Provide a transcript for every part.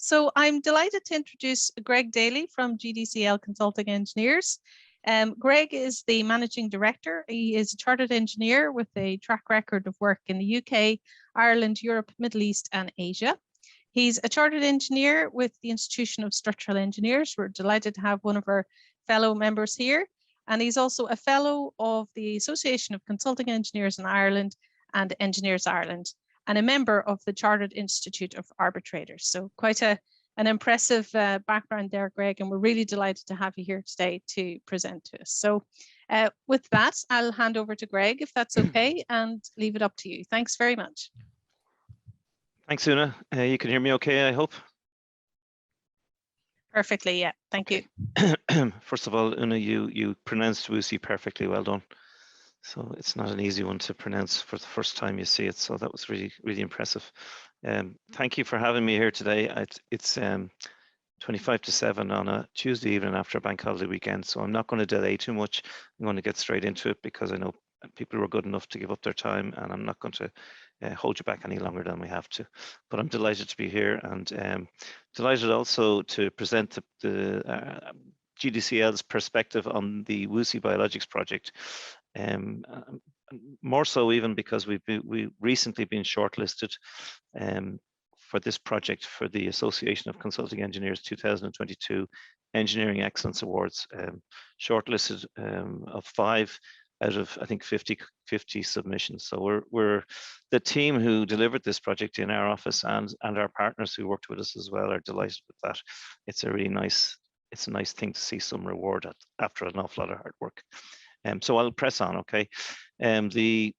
So I'm delighted to introduce Greg Daly from GDCL Consulting Engineers. Greg is the Managing Director. He is a chartered engineer with a track record of work in the UK, Ireland, Europe, Middle East and Asia. He's a chartered engineer with the Institution of Structural Engineers. We're delighted to have one of our fellow members here. And he's also a fellow of the Association of Consulting Engineers in Ireland and Engineers Ireland, and a member of the Chartered Institute of Arbitrators. So quite an impressive background there, Greg, and we're really delighted to have you here today to present to us. So with that, I'll hand over to Greg, if that's okay, and leave it up to you. Thanks very much. Thanks, Una. You can hear me okay, I hope? Perfectly, yeah. Thank you. First of all, Una, you pronounced WuXi perfectly. Well done. So it's not an easy one to pronounce for the first time you see it. So that was really, really impressive. Thank you for having me here today. It's 25 to 7 on a Tuesday evening after a bank holiday weekend. So I'm not going to delay too much. I'm going to get straight into it because I know people were good enough to give up their time, and I'm not going to hold you back any longer than we have to. But I'm delighted to be here, and delighted also to present the GDCL's perspective on the WuXi Biologics project. More so even because we've recently been shortlisted for this project for the Association of Consulting Engineers 2022 Engineering Excellence Awards, shortlisted of 5 out of, I think, 50 submissions. So we're the team who delivered this project in our office, and our partners who worked with us as well are delighted with that. It's a really nice, it's a nice thing to see some reward after an awful lot of hard work. So I'll press on, okay? The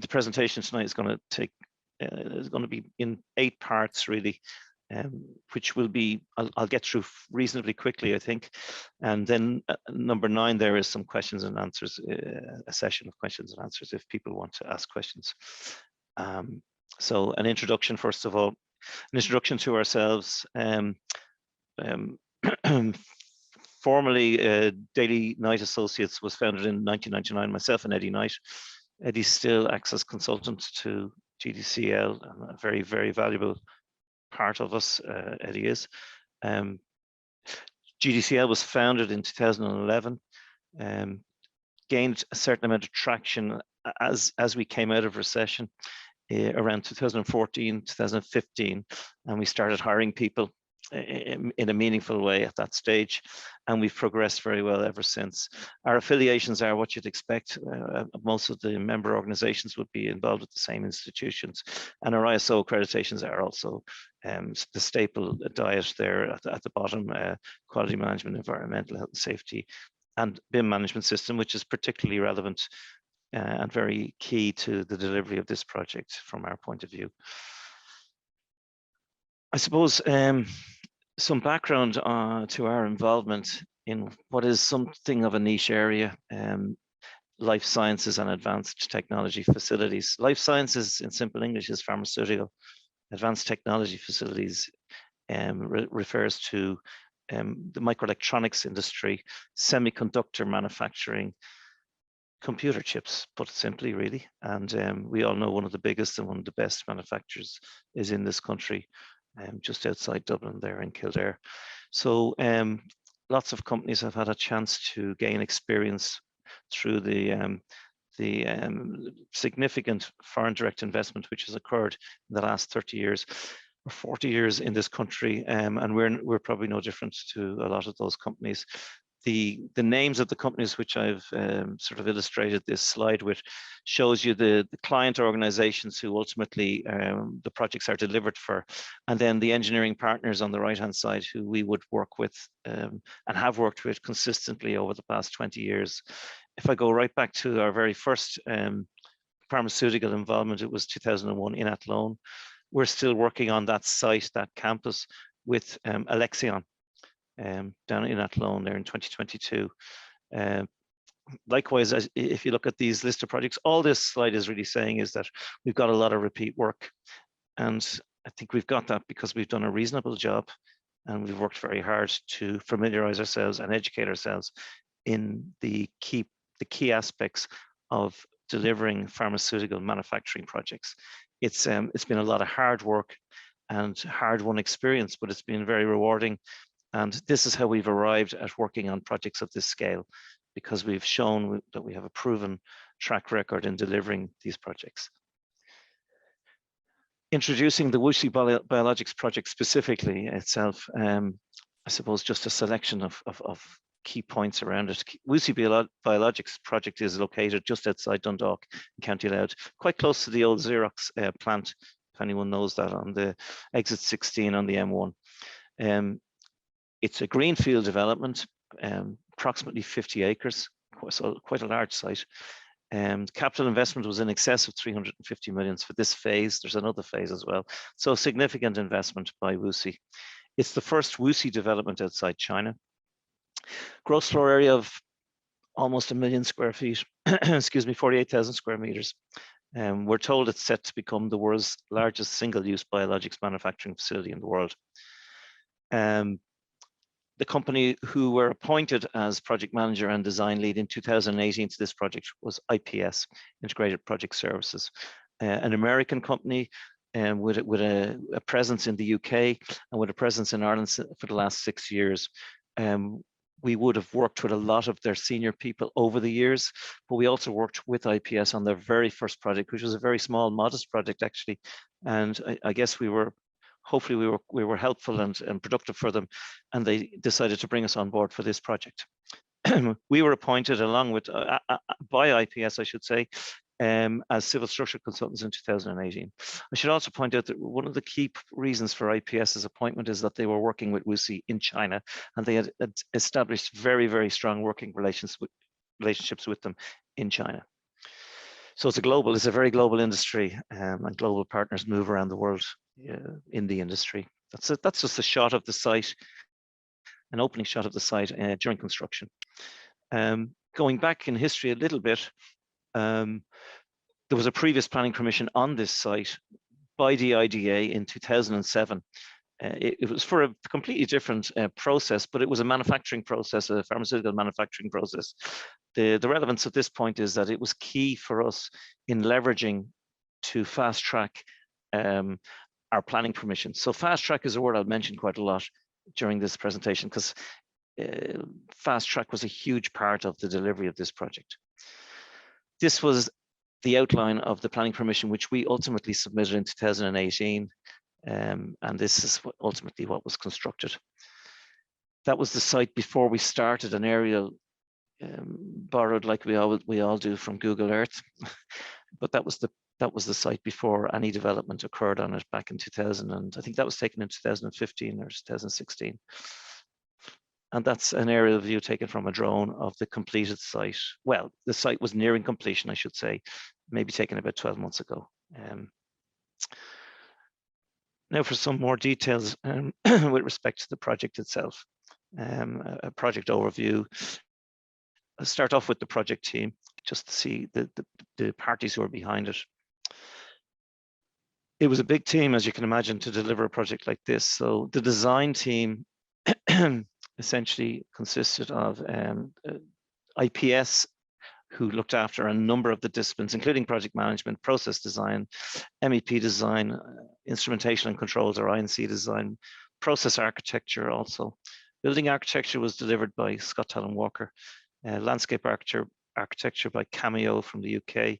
presentation tonight is going to be in 8 parts, really, which will be, I'll get through reasonably quickly, I think. And then number 9, there is some questions and answers, a session of questions and answers if people want to ask questions. So an introduction, first of all, an introduction to ourselves. Formerly, Daly Knight Associates was founded in 1999, myself and Eddie Knight. Eddie still acts as consultant to GDCL, and a very, very valuable part of us, Eddie is. GDCL was founded in 2011, gained a certain amount of traction as we came out of recession around 2014, 2015, and we started hiring people in a meaningful way at that stage, and we've progressed very well ever since. Our affiliations are what you'd expect. Most of the member organizations would be involved with the same institutions, and our ISO accreditations are also the staple diet there at the bottom: quality management, environmental health and safety, and BIM management system, which is particularly relevant and very key to the delivery of this project from our point of view. I suppose some background to our involvement in what is something of a niche area, life sciences and advanced technology facilities. Life sciences, in simple English, is pharmaceutical. Advanced technology facilities refers to the microelectronics industry, semiconductor manufacturing, computer chips, put it simply, really. And we all know one of the biggest and one of the best manufacturers is in this country, just outside Dublin there in Kildare. So lots of companies have had a chance to gain experience through the significant foreign direct investment which has occurred in the last 30 years or 40 years in this country, and we're probably no different to a lot of those companies. The names of the companies which I've sort of illustrated this slide with shows you the client organizations who ultimately the projects are delivered for, and then the engineering partners on the right hand side who we would work with and have worked with consistently over the past 20 years. If I go right back to our very first pharmaceutical involvement, it was 2001 in Athlone. We're still working on that site, that campus, with Alexion. Down in Athlone there in 2022. Likewise, if you look at these list of projects, all this slide is really saying is that we've got a lot of repeat work. And I think we've got that because we've done a reasonable job and we've worked very hard to familiarize ourselves and educate ourselves in the key aspects of delivering pharmaceutical manufacturing projects. It's been a lot of hard work, and hard-won experience, but it's been very rewarding. And this is how we've arrived at working on projects of this scale, because we've shown that we have a proven track record in delivering these projects. Introducing the WuXi Biologics project specifically itself, I suppose just a selection of key points around it. WuXi Biologics project is located just outside Dundalk in County Louth, quite close to the old Xerox plant, if anyone knows that, on the exit 16 on the M1. It's a greenfield development, approximately 50 acres, so quite a large site. Capital investment was in excess of 350 million for this phase. There's another phase as well. So significant investment by WuXi. It's the first WuXi development outside China. Gross floor area of almost 1 million square feet, excuse me, 48,000 square meters. We're told it's set to become the world's largest single-use biologics manufacturing facility in the world. The company who were appointed as project manager and design lead in 2018 to this project was IPS, Integrated Project Services, an American company with a presence in the UK and with a presence in Ireland for the last 6 years. We would have worked with a lot of their senior people over the years, but we also worked with IPS on their very first project, which was a very small, modest project actually. And I guess hopefully we were helpful and productive for them, and they decided to bring us on board for this project. We were appointed along with, by IPS, I should say, as civil structure consultants in 2018. I should also point out that one of the key reasons for IPS's appointment is that they were working with WuXi in China, and they had established very, very strong working relationships with them in China. So it's a very global industry, and global partners move around the world in the industry. That's just a shot of the site, an opening shot of the site during construction. Going back in history a little bit, there was a previous planning permission on this site by the IDA in 2007. It was for a completely different process, but it was a manufacturing process, a pharmaceutical manufacturing process. The relevance at this point is that it was key for us in leveraging to fast track our planning permission. So fast track is a word I'll mention quite a lot during this presentation, because fast track was a huge part of the delivery of this project. This was the outline of the planning permission, which we ultimately submitted in 2018. And this is ultimately what was constructed. That was the site before we started an aerial borrowed like we all do from Google Earth. But that was the site before any development occurred on it back in 2000, and I think that was taken in 2015 or 2016. And that's an aerial view taken from a drone of the completed site. Well, the site was nearing completion, I should say, maybe taken about 12 months ago. Now for some more details with respect to the project itself, a project overview. I'll start off with the project team, just to see the parties who are behind it. It was a big team, as you can imagine, to deliver a project like this. So the design team essentially consisted of IPS, who looked after a number of the disciplines, including project management, process design, MEP design, instrumentation and controls, or INC design, process architecture also. Building architecture was delivered by Scott Talon Walker, landscape architecture by Cameo from the UK.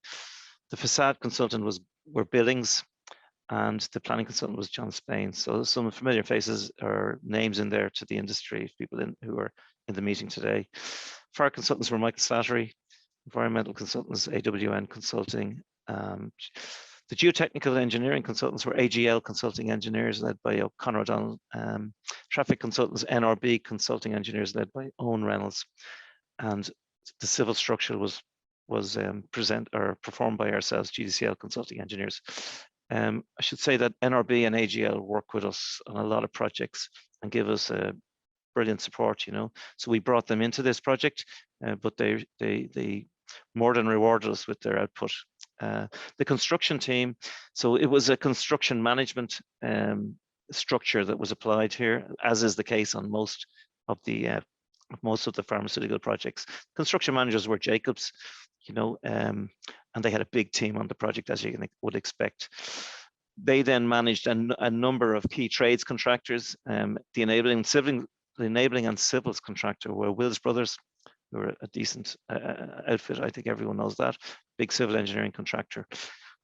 The facade consultant were Billings, and the planning consultant was John Spain. So some familiar faces or names in there to the industry, people who are in the meeting today. Fire consultants were Michael Slattery, environmental consultants, AWN Consulting. The geotechnical engineering consultants were AGL Consulting Engineers, led by O'Connor O'Donnell. Traffic consultants, NRB Consulting Engineers, led by Owen Reynolds. And the civil structure was performed by ourselves, GDCL Consulting Engineers. I should say that NRB and AGL work with us on a lot of projects and give us brilliant support, you know. So we brought them into this project, but they more than rewarded us with their output. The construction team, so it was a construction management structure that was applied here, as is the case on most of the pharmaceutical projects. Construction managers were Jacobs, you know, and they had a big team on the project, as you would expect. They then managed a number of key trades contractors. The enabling and civils contractor were Wills Brothers, who were a decent outfit. I think everyone knows that. Big civil engineering contractor.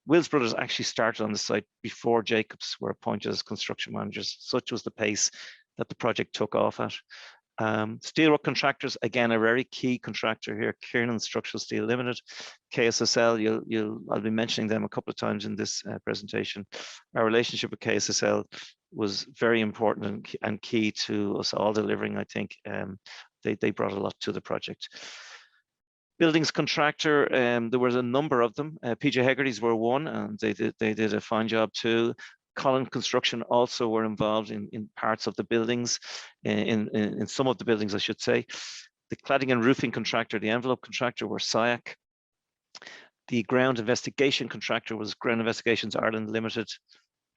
Wills Brothers actually started on the site before Jacobs were appointed as construction managers. Such was the pace that the project took off at. Steelwork contractors, again, a very key contractor here, Kiernan Structural Steel Limited, KSSL, I'll be mentioning them a couple of times in this presentation. Our relationship with KSSL was very important and key to us all delivering, I think. They brought a lot to the project. Buildings contractor, there was a number of them. PJ Hegarty's were one, and they did a fine job too. Colin Construction also were involved in parts of the buildings, in some of the buildings, I should say. The cladding and roofing contractor, the envelope contractor were SIAC. The ground investigation contractor was Ground Investigations Ireland Limited,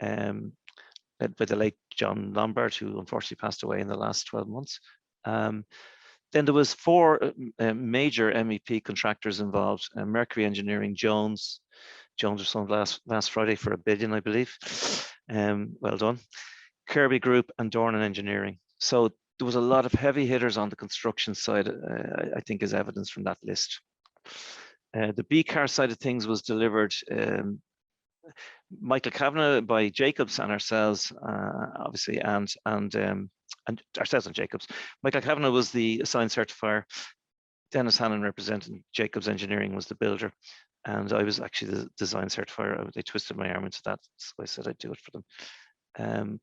led by the late John Lombard, who unfortunately passed away in the last 12 months. Then there was 4 major MEP contractors involved: Mercury Engineering, Jones was sold last Friday for $1 billion, I believe. Well done. Kirby Group and Dornan Engineering. So there was a lot of heavy hitters on the construction side, I think is evidence from that list. The BCAR side of things was delivered Michael Kavanagh by Jacobs and ourselves, obviously, and ourselves and Jacobs. Michael Kavanagh was the assigned certifier. Dennis Hannon representing Jacobs Engineering was the builder, and I was actually the design certifier. They twisted my arm into that, so I said I'd do it for them.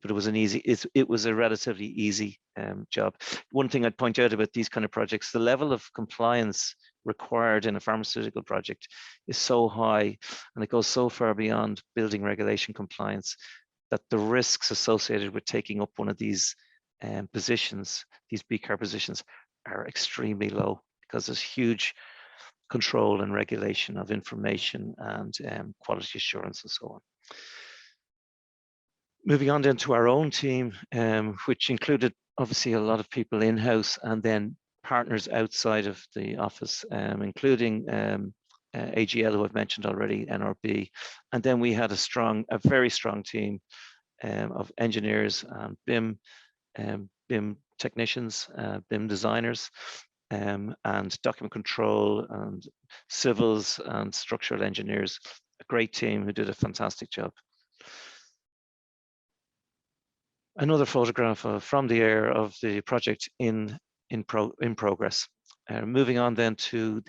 But it was it was a relatively easy job. One thing I'd point out about these kind of projects, the level of compliance required in a pharmaceutical project is so high, and it goes so far beyond building regulation compliance, that the risks associated with taking up one of these positions, these BCAR positions, are extremely low, because there's huge control and regulation of information and quality assurance and so on. Moving on then to our own team, which included obviously a lot of people in-house and then partners outside of the office, including AGL, who I've mentioned already, NRB. And then we had a very strong team of engineers and BIM technicians, BIM designers, and document control and civils and structural engineers. A great team who did a fantastic job. Another photograph from the air of the project in progress. Moving on then to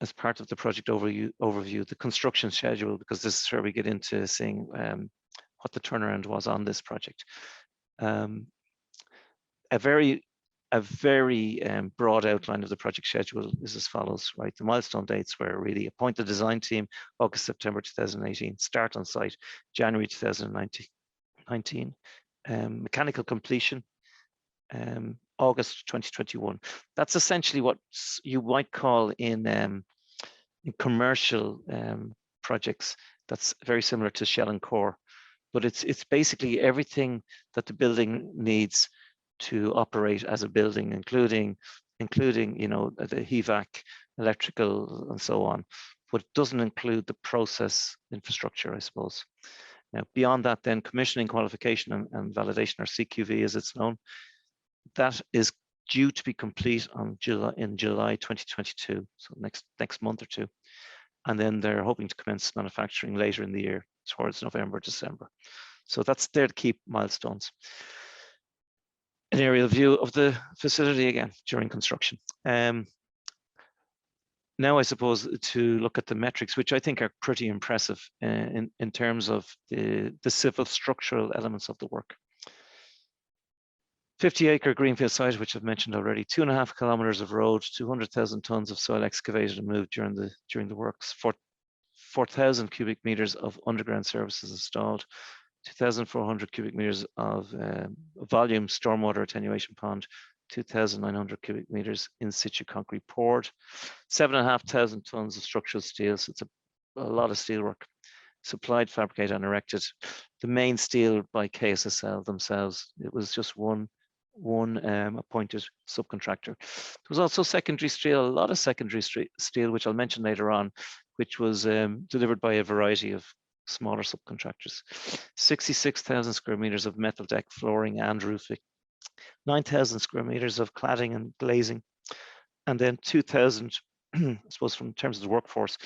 as part of the project overview, the construction schedule, because this is where we get into seeing what the turnaround was on this project. A very broad outline of the project schedule is as follows, right? The milestone dates were really appoint the design team, August, September 2018, start on site, January 2019, mechanical completion, August 2021. That's essentially what you might call in commercial projects, that's very similar to shell and core, but it's basically everything that the building needs to operate as a building, including the HVAC, electrical, and so on. But it doesn't include the process infrastructure, I suppose. Now, beyond that, then commissioning, qualification, and validation, or CQV as it's known, that is due to be complete in July 2022, so next month or two. And then they're hoping to commence manufacturing later in the year, towards November, December. So they're the key milestones. An aerial view of the facility again during construction. Now, I suppose, to look at the metrics, which I think are pretty impressive in terms of the civil structural elements of the work. 50-acre greenfield site, which I've mentioned already, 2.5 kilometers of road, 200,000 tons of soil excavated and moved during the works, 4,000 cubic meters of underground services installed, 2,400 cubic meters of volume stormwater attenuation pond, 2,900 cubic meters in situ concrete poured, 7,500 tons of structural steel. So it's a lot of steel work supplied, fabricated, and erected. The main steel by KSSL themselves. It was just one appointed subcontractor. There was also secondary steel, a lot of secondary steel, which I'll mention later on, which was delivered by a variety of smaller subcontractors. 66,000 square meters of metal deck flooring and roofing, 9,000 square meters of cladding and glazing, and then 2,000, I suppose from terms of the workforce,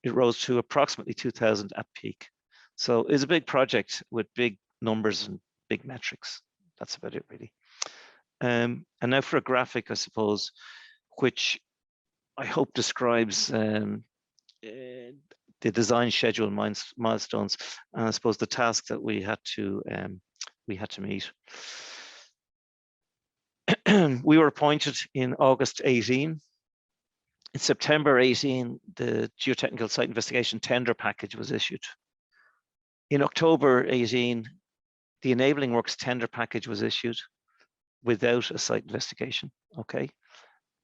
it rose to approximately 2,000 at peak. So it's a big project with big numbers and big metrics. That's about it, really. And now for a graphic, I suppose, which I hope describes the design schedule milestones, and I suppose the task that we had to meet. We were appointed in August 18. In September 18, the geotechnical site investigation tender package was issued. In October 18, the enabling works tender package was issued without a site investigation, okay,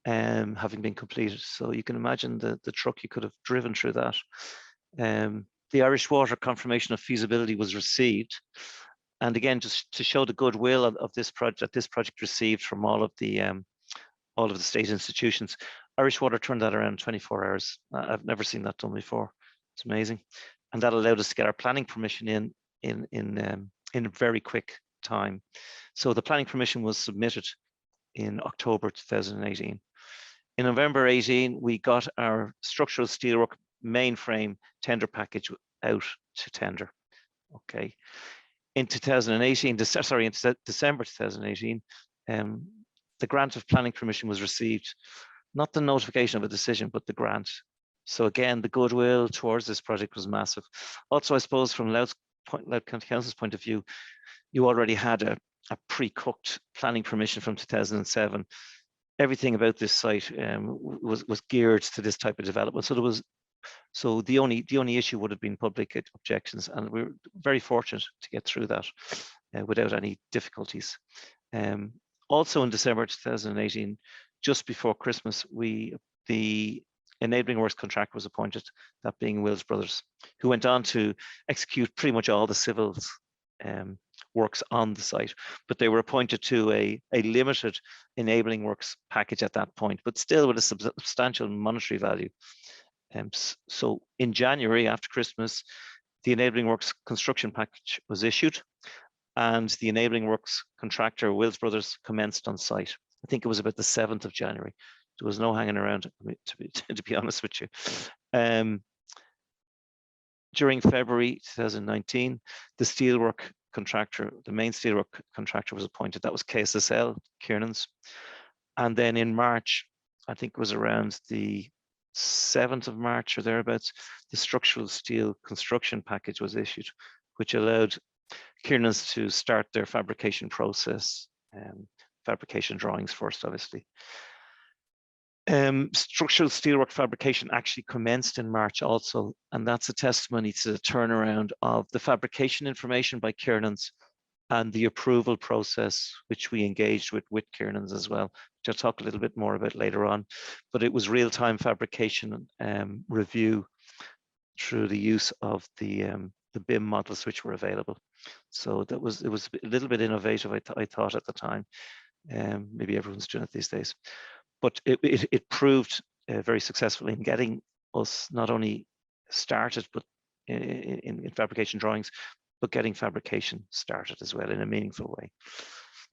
having been completed. So you can imagine the truck you could have driven through that. The Irish Water confirmation of feasibility was received. And again, just to show the goodwill of this project, that this project received from all of the state institutions, Irish Water turned that around in 24 hours. I've never seen that done before. It's amazing. And that allowed us to get our planning permission in a very quick time. So the planning permission was submitted in October 2018. In November 18, we got our structural steelwork mainframe tender package out to tender. Okay. In 2018, in December 2018, the grant of planning permission was received, not the notification of a decision, but the grant. So again, the goodwill towards this project was massive. Also, I suppose from Louth County Council's point of view, you already had a pre-cooked planning permission from 2007. Everything about this site was geared to this type of development. So the only issue would have been public objections, and we're very fortunate to get through that without any difficulties. Also in December 2018, just before Christmas, the enabling works contractor was appointed, that being Wills Brothers, who went on to execute pretty much all the civils works on the site, but they were appointed to a limited enabling works package at that point, but still with a substantial monetary value. So in January, after Christmas, the enabling works construction package was issued, and the enabling works contractor, Wills Brothers, commenced on site. I think it was about the 7th of January. There was no hanging around, to be honest with you. During February 2019, the steelwork contractor, the main steelwork contractor was appointed. That was KSSL, Kiernan's. And then in March, I think it was around the 7th of March or thereabouts, the structural steel construction package was issued, which allowed Kiernan's to start their fabrication process, fabrication drawings first, obviously. Structural steelwork fabrication actually commenced in March also, and that's a testimony to the turnaround of the fabrication information by Kiernan's and the approval process, which we engaged with Kiernan's as well, which I'll talk a little bit more about later on. But it was real-time fabrication review through the use of the BIM models which were available. So it was a little bit innovative, I thought at the time. Maybe everyone's doing it these days. But it proved very successful in getting us not only started, but in fabrication drawings, but getting fabrication started as well in a meaningful way.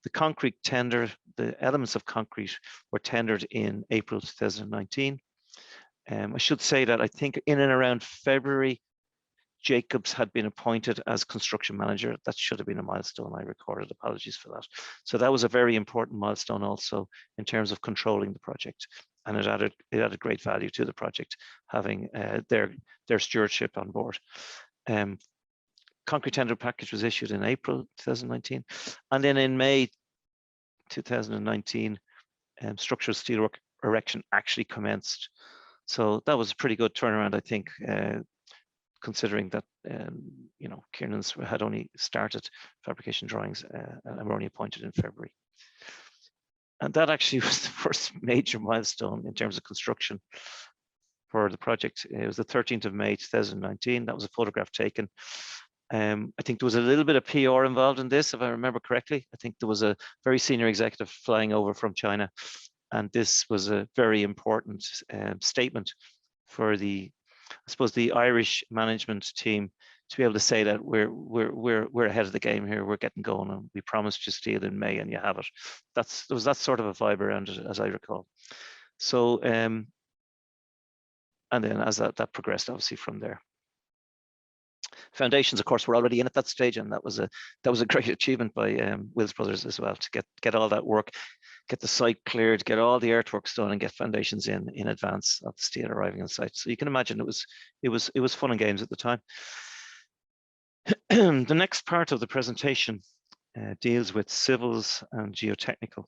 The concrete tender, the elements of concrete were tendered in April 2019. I should say that I think in and around February, Jacobs had been appointed as construction manager. That should have been a milestone. I recorded, apologies for that. So that was a very important milestone also in terms of controlling the project. And it added great value to the project, having their stewardship on board. Concrete tender package was issued in April 2019. And then in May 2019, structural steelwork erection actually commenced. So that was a pretty good turnaround, I think, considering that Kiernan's had only started fabrication drawings and were only appointed in February. And that actually was the first major milestone in terms of construction for the project. It was the 13th of May 2019. That was a photograph taken. I think there was a little bit of PR involved in this, if I remember correctly. I think there was a very senior executive flying over from China, and this was a very important statement for I suppose the Irish management team to be able to say that we're ahead of the game here, we're getting going, and we promised you steel in May, and you have it. There was that sort of a vibe around it, as I recall. So, and then as that progressed, obviously from there. Foundations, of course, were already in at that stage, and that was a great achievement by Wills Brothers as well, to get all that work, get the site cleared, get all the earthworks done, and get foundations in advance of the steel arriving on site. So you can imagine it was fun and games at the time. The next part of the presentation deals with civils and geotechnical.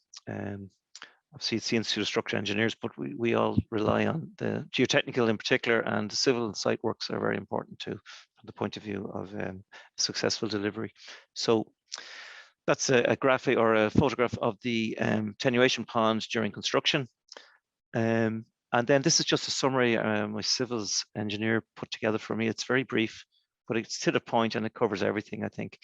Obviously, it's the Institute of Structural Engineers, but we all rely on the geotechnical in particular, and the civil and site works are very important too, from the point of view of successful delivery. So that's a graphic or a photograph of the attenuation pond during construction. And then this is just a summary my civils engineer put together for me. It's very brief, but it's to the point and it covers everything, I think.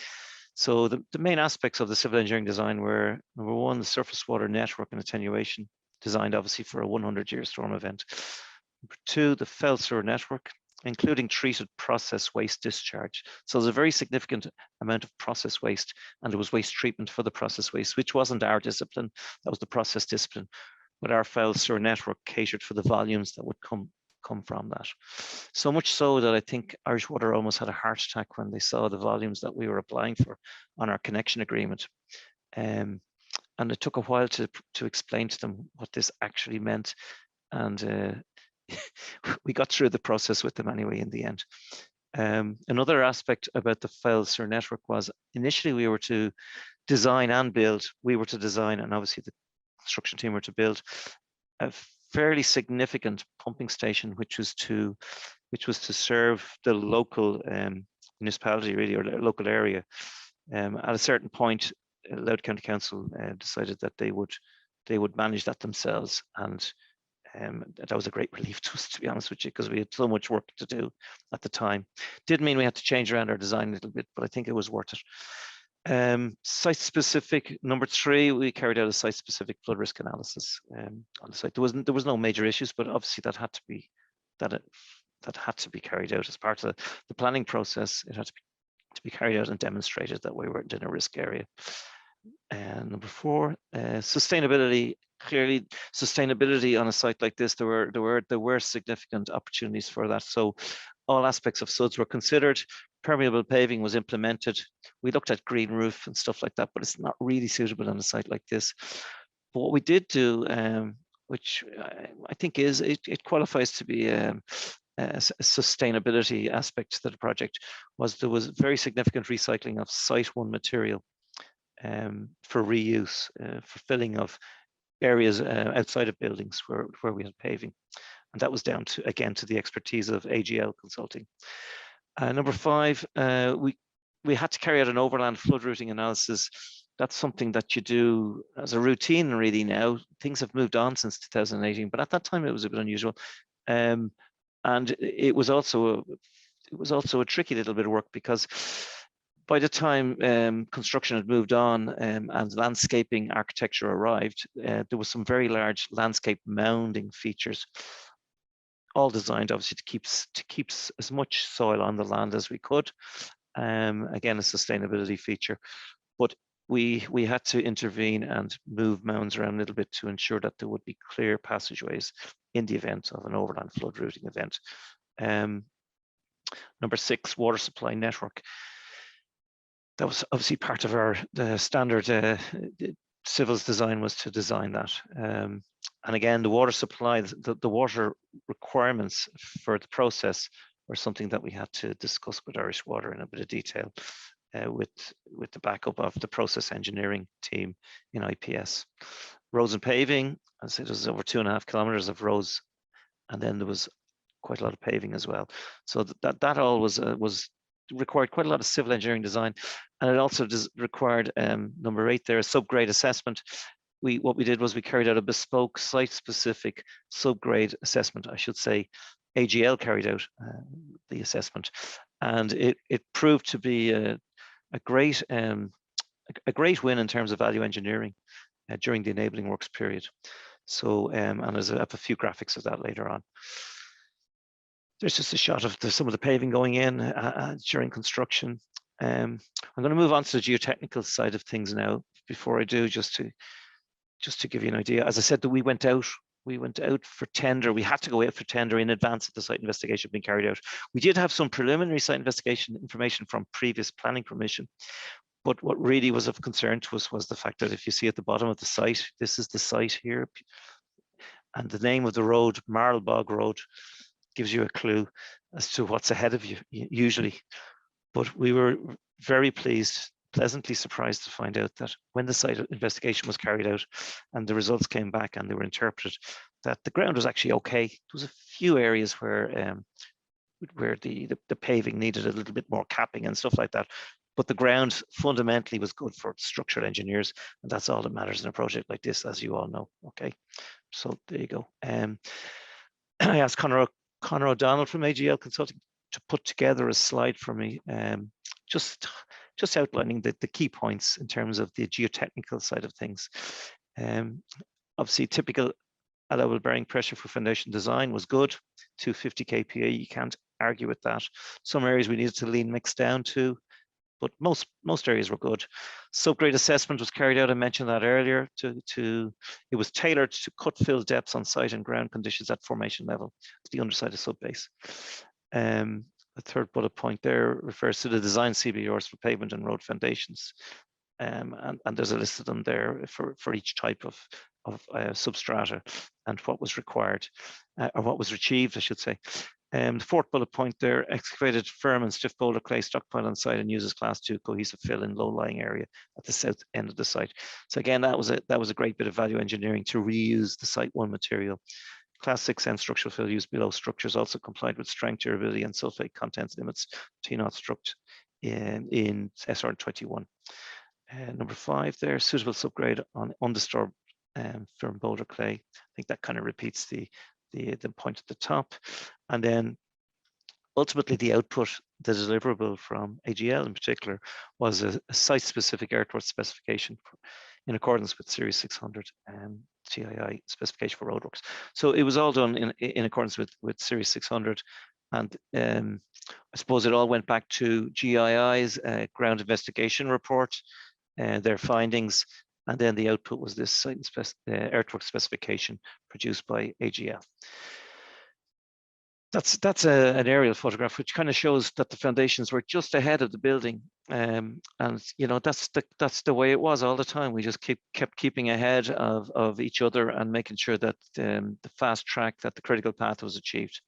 So the main aspects of the civil engineering design were, number one, the surface water network and attenuation, designed obviously for a 100-year storm event. Number two, the fell sewer network, including treated process waste discharge. So there's a very significant amount of process waste, and there was waste treatment for the process waste, which wasn't our discipline, that was the process discipline. But our fell sewer network catered for the volumes that would come from that. So much so that I think Irish Water almost had a heart attack when they saw the volumes that we were applying for on our connection agreement. And it took a while to explain to them what this actually meant. And we got through the process with them anyway in the end. Another aspect about the fell sewer network was initially we were to design and build. We were to design, and obviously the construction team were to build a fairly significant pumping station, which was to serve the local municipality, really, or local area. At a certain point, Louth County Council decided that they would manage that themselves, and that was a great relief to us, to be honest with you, because we had so much work to do at the time. Did mean we had to change around our design a little bit, but I think it was worth it. Site-specific, number three, we carried out a site-specific flood risk analysis on the site. There was no major issues, but obviously that had to be carried out as part of the planning process. It had to be carried out and demonstrated that we weren't in a risk area. And number four, sustainability. Clearly, sustainability on a site like this, there were significant opportunities for that. So all aspects of SUDS were considered. Permeable paving was implemented. We looked at green roof and stuff like that, but it's not really suitable on a site like this. But what we did do, which I think it qualifies to be a sustainability aspect to the project, was there was very significant recycling of Site 1 material for reuse, for filling of areas outside of buildings where we had paving. And that was down to, again, to the expertise of AGL Consulting. Number five, we had to carry out an overland flood routing analysis. That's something that you do as a routine really now. Things have moved on since 2018, but at that time it was a bit unusual. And it was also a tricky little bit of work, because by the time construction had moved on and landscaping architecture arrived, there was some very large landscape mounding features, all designed obviously to keep as much soil on the land as we could. Again, a sustainability feature, but we had to intervene and move mounds around a little bit to ensure that there would be clear passageways in the event of an overland flood routing event. Number six, water supply network. That was obviously part of our standard civils design, was to design that. And again, the water supply, the water requirements for the process were something that we had to discuss with Irish Water in a bit of detail, with the backup of the process engineering team in IPS. Roads and paving, as I said, there was over 2.5 kilometers of roads, and then there was quite a lot of paving as well. So that all was required quite a lot of civil engineering design, and it also required number 8 there, a subgrade assessment. What we did was we carried out a bespoke site-specific subgrade assessment, I should say. AGL carried out the assessment, and it proved to be a great win in terms of value engineering during the enabling works period. So, and there's a few graphics of that later on. There's just a shot of some of the paving going in during construction. I'm going to move on to the geotechnical side of things now. Before I do, just to give you an idea, as I said, that we went out for tender. We had to go out for tender in advance of the site investigation being carried out. We did have some preliminary site investigation information from previous planning permission, but what really was of concern to us was the fact that if you see at the bottom of the site, this is the site here, and the name of the road, Marlbog Road, gives you a clue as to what's ahead of you usually. But we were very pleasantly surprised to find out that when the site investigation was carried out and the results came back and they were interpreted, that the ground was actually okay. There was a few areas where the paving needed a little bit more capping and stuff like that. But the ground fundamentally was good for structural engineers, and that's all that matters in a project like this, as you all know. Okay, so there you go. I asked Conor O'Donnell from AGL Consulting to put together a slide for me, just outlining the key points in terms of the geotechnical side of things. Obviously, typical allowable bearing pressure for foundation design was good, 250 kPa. You can't argue with that. Some areas we needed to lean mix down to, but most areas were good. Subgrade assessment was carried out. I mentioned that earlier. It was tailored to cut fill depths on site and ground conditions at formation level, the underside of subbase. The third bullet point there refers to the design CBRs for pavement and road foundations, and there's a list of them there for each type of substrata and what was required, or what was achieved, I should say. The fourth bullet point there, excavated firm and stiff boulder clay stockpile on site and uses class 2 cohesive fill in low-lying area at the south end of the site. So again, that was a great bit of value engineering to reuse the site 1 material. Class 6N structural fill used below structures also complied with strength, durability, and sulfate content limits T0 struct in SR 21. Number 5 there, suitable subgrade on undisturbed firm boulder clay. I think that kind of repeats the point at the top. And then ultimately the output, the deliverable from AGL in particular, was a site-specific earthwork specification in accordance with Series 600 CII specification for roadworks. So it was all done in accordance with Series 600. And I suppose it all went back to GII's ground investigation report, their findings, and then the output was this site earthwork specification produced by AGL. That's an aerial photograph which kind of shows that the foundations were just ahead of the building, and you know that's the way it was all the time. We just kept keeping ahead of each other and making sure that the fast track, that the critical path was achieved.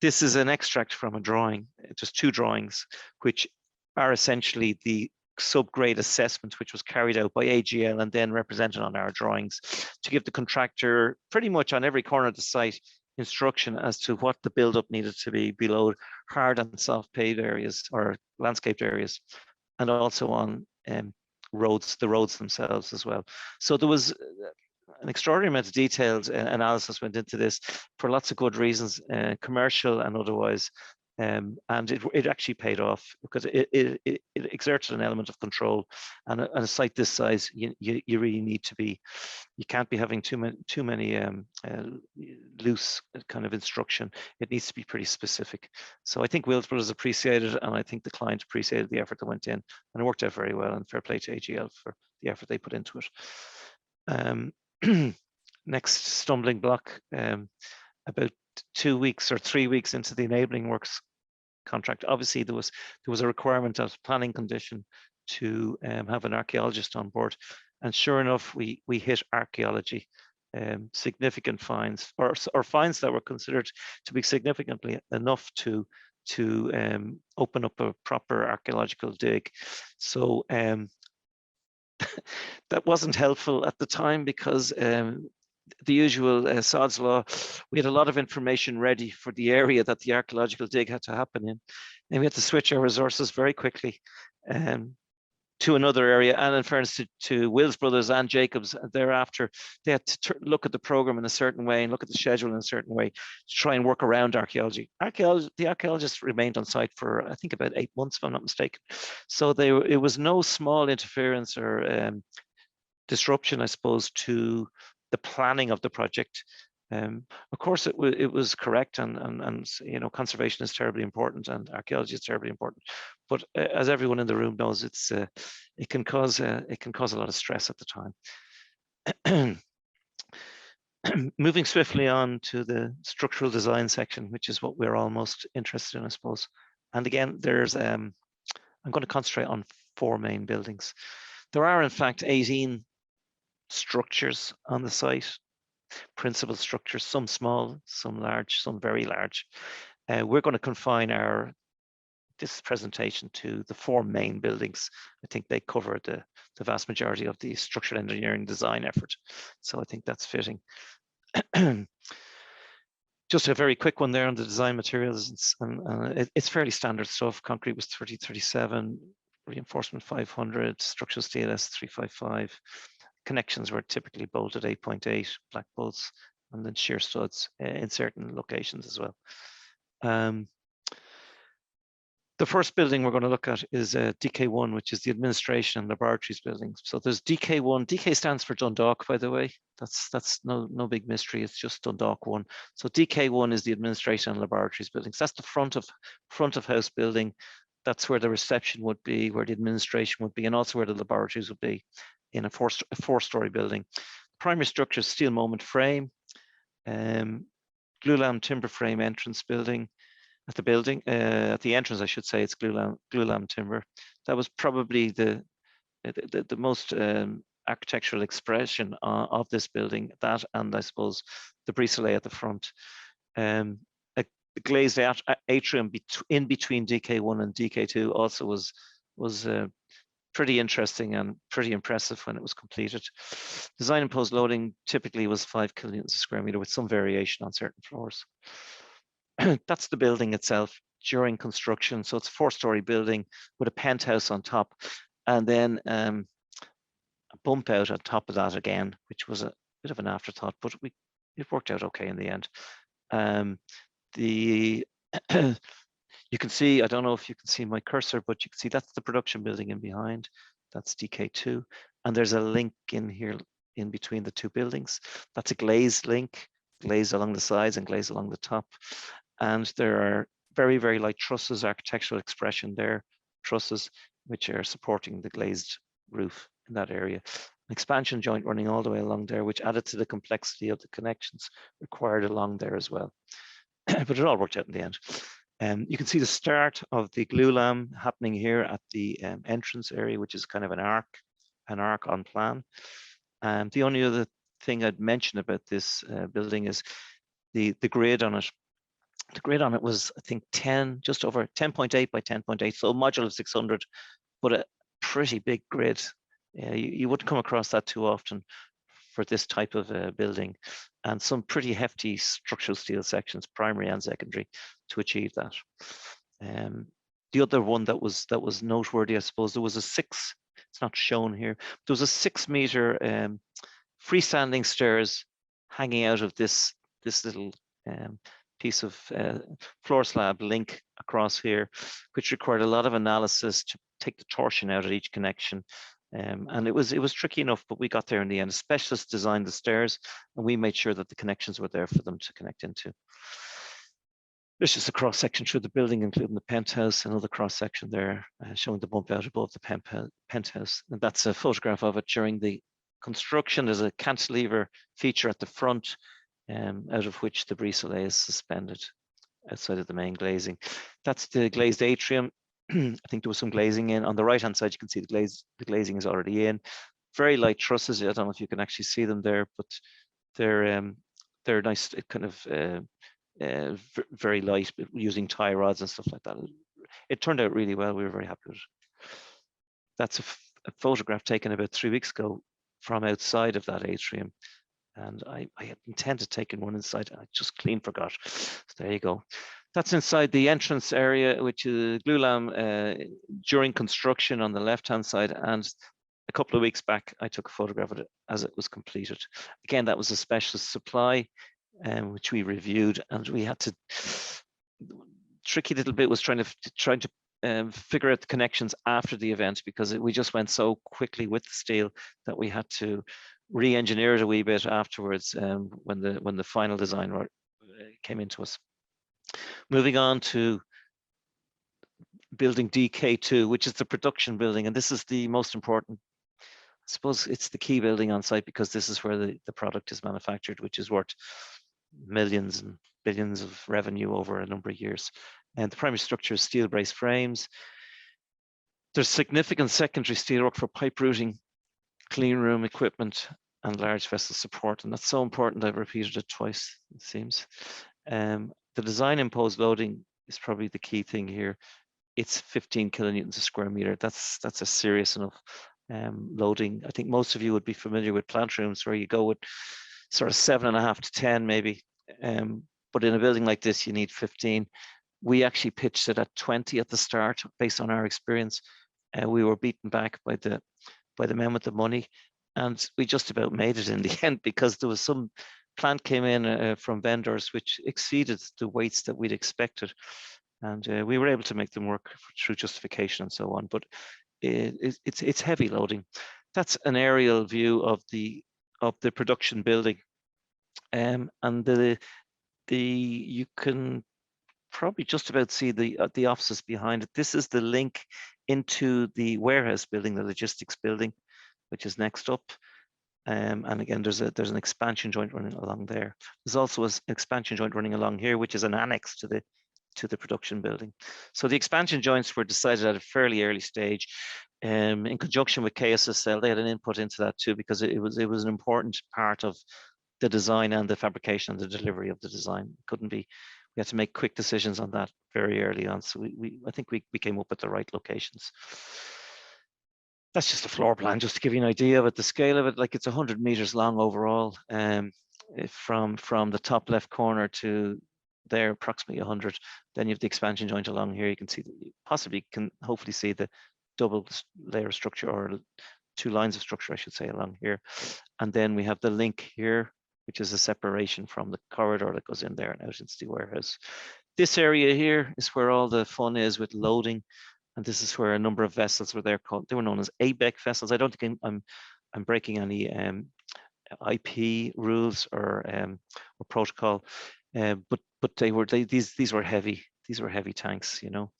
This is an extract from a drawing, just 2 drawings, which are essentially the subgrade assessment which was carried out by AGL and then represented on our drawings to give the contractor pretty much on every corner of the site instruction as to what the build-up needed to be below hard and soft paved areas or landscaped areas, and also on roads, the roads themselves as well. So there was an extraordinary amount of detailed analysis went into this for lots of good reasons, commercial and otherwise. And it actually paid off because it exerted an element of control. And a site this size, you really need to be, you can't be having too many loose kind of instruction. It needs to be pretty specific. So I think Wills Brothers appreciated it, and I think the client appreciated the effort that went in, and it worked out very well. And fair play to AGL for the effort they put into it. Next stumbling block, about 2 weeks or 3 weeks into the enabling works contract, obviously there was a requirement as a planning condition to have an archaeologist on board, and sure enough we hit archaeology, significant finds or finds that were considered to be significantly enough to open up a proper archaeological dig. So that wasn't helpful at the time because the usual Sod's Law, we had a lot of information ready for the area that the archaeological dig had to happen in, and we had to switch our resources very quickly to another area. And in fairness to Wills Brothers and Jacobs thereafter, they had to look at the program in a certain way and look at the schedule in a certain way to try and work around archaeology. The archaeologists remained on site for I think about 8 months, if I'm not mistaken. So it was no small interference or disruption, I suppose, to the planning of the project. Of course, it was correct, and you know, conservation is terribly important, and archaeology is terribly important. But as everyone in the room knows, it can cause a lot of stress at the time. Moving swiftly on to the structural design section, which is what we're all most interested in, I suppose. And again, there's I'm going to concentrate on 4 main buildings. There are, in fact, 18 structures on the site. Principal structures, some small, some large, some very large. We're going to confine this presentation to the 4 main buildings. I think they cover the vast majority of the structural engineering design effort. So I think that's fitting. Just a very quick one there on the design materials. It's fairly standard stuff. Concrete was 3037, reinforcement 500, structural steel S355. Connections were typically bolted 8.8 black bolts, and then shear studs in certain locations as well. The first building we're going to look at is DK1, which is the administration and laboratories building. So there's DK1. DK stands for Dundalk, by the way. That's no big mystery. It's just Dundalk 1. So DK1 is the administration and laboratories buildings. That's the front of house building. That's where the reception would be, where the administration would be, and also where the laboratories would be in a four-story building. Primary structure is steel moment frame, glulam timber frame entrance building. At the entrance, I should say, it's glulam timber. That was probably the most architectural expression of this building. That, and I suppose the brise-soleil at the front. A glazed atrium in between DK1 and DK2 also was pretty interesting and pretty impressive when it was completed. Design imposed loading typically was 5 kilonewtons a square meter, with some variation on certain floors. That's the building itself during construction. So it's a 4-story building with a penthouse on top, and then a bump out on top of that again, which was a bit of an afterthought, but it worked out okay in the end. You can see, I don't know if you can see my cursor, but you can see that's the production building in behind. That's DK2, and there's a link in here in between the 2 buildings. That's a glazed link, glazed along the sides and glazed along the top. And there are very, very light trusses, architectural expression there, trusses, which are supporting the glazed roof in that area. An expansion joint running all the way along there, which added to the complexity of the connections required along there as well. But it all worked out in the end. You can see the start of the glulam happening here at the entrance area, which is kind of an arc on plan. The only other thing I'd mention about this building is the grid on it. The grid on it was, I think, just over 10.8 by 10.8, so a module of 600, but a pretty big grid. You wouldn't come across that too often for this type of building, and some pretty hefty structural steel sections, primary and secondary, to achieve that. The other one that was noteworthy, I suppose, there was it's not shown here, there was a 6-meter freestanding stairs hanging out of this little piece of floor slab link across here, which required a lot of analysis to take the torsion out at each connection. And it was tricky enough, but we got there in the end. A specialist designed the stairs, and we made sure that the connections were there for them to connect into. There's just a cross section through the building, including the penthouse, another cross section there showing the bump out above the penthouse. And that's a photograph of it during the construction. There's a cantilever feature at the front, out of which the brise-soleil is suspended outside of the main glazing. That's the glazed atrium. I think there was some glazing in. On the right-hand side, you can see the glazing is already in. Very light trusses. I don't know if you can actually see them there, but they're nice, kind of very light, using tie rods and stuff like that. It turned out really well. We were very happy with it. That's a photograph taken about 3 weeks ago from outside of that atrium. And I had intended taking one inside. I just clean forgot. So there you go. That's inside the entrance area, which is glulam during construction on the left-hand side. And a couple of weeks back, I took a photograph of it as it was completed. Again, that was a specialist supply, which we reviewed, and we had to. Tricky little bit was trying to figure out the connections after the event, because we just went so quickly with the steel that we had to re-engineer it a wee bit afterwards when the final design came into us. Moving on to building DK2, which is the production building, and this is the most important. I suppose it's the key building on site because this is where the product is manufactured, which is worth millions and billions of revenue over a number of years. And the primary structure is steel brace frames. There's significant secondary steelwork for pipe routing, clean room equipment, and large vessel support. And that's so important, I've repeated it twice, it seems. The design imposed loading is probably the key thing here. It's 15 kilonewtons a square meter. That's a serious enough loading. I think most of you would be familiar with plant rooms where you go with sort of 7.5 to 10 maybe. But in a building like this, you need 15. We actually pitched it at 20 at the start based on our experience. We were beaten back by the men with the money, and we just about made it in the end because there was some plant came in from vendors which exceeded the weights that we'd expected, and we were able to make them work through justification and so on. But it's heavy loading. That's an aerial view of the production building, and you can probably just about see the offices behind it. This is the link into the warehouse building, the logistics building, which is next up. And again, there's an expansion joint running along there. There's also an expansion joint running along here, which is an annex to the production building. So the expansion joints were decided at a fairly early stage, in conjunction with KSSL. They had an input into that too, because it was an important part of the design and the fabrication and the delivery of the design. Couldn't be. We had to make quick decisions on that very early on. So I think we came up with the right locations. That's just a floor plan, just to give you an idea of it, the scale of it. Like, it's 100 meters long overall, from the top left corner to there, approximately 100. Then you have the expansion joint along here. You can see, hopefully see the double layer structure, or 2 lines of structure, I should say, along here. And then we have the link here, which is a separation from the corridor that goes in there and out into the warehouse. This area here is where all the fun is with loading. And this is where a number of vessels were there called, they were known as ABEC vessels. I don't think I'm breaking any IP rules or protocol, but these were heavy. These were heavy tanks, you know.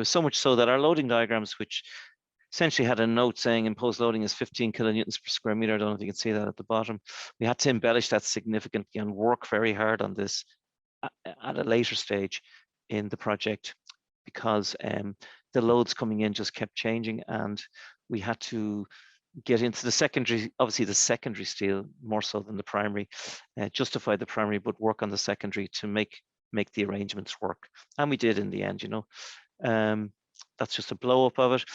So much so that our loading diagrams, which essentially had a note saying imposed loading is 15 kilonewtons per square meter. I don't know if you can see that at the bottom. We had to embellish that significantly and work very hard on this at a later stage in the project, because the loads coming in just kept changing, and we had to get into the secondary, obviously the secondary steel more so than the primary, justify the primary, but work on the secondary to make the arrangements work. And we did in the end, you know. That's just a blow up of it.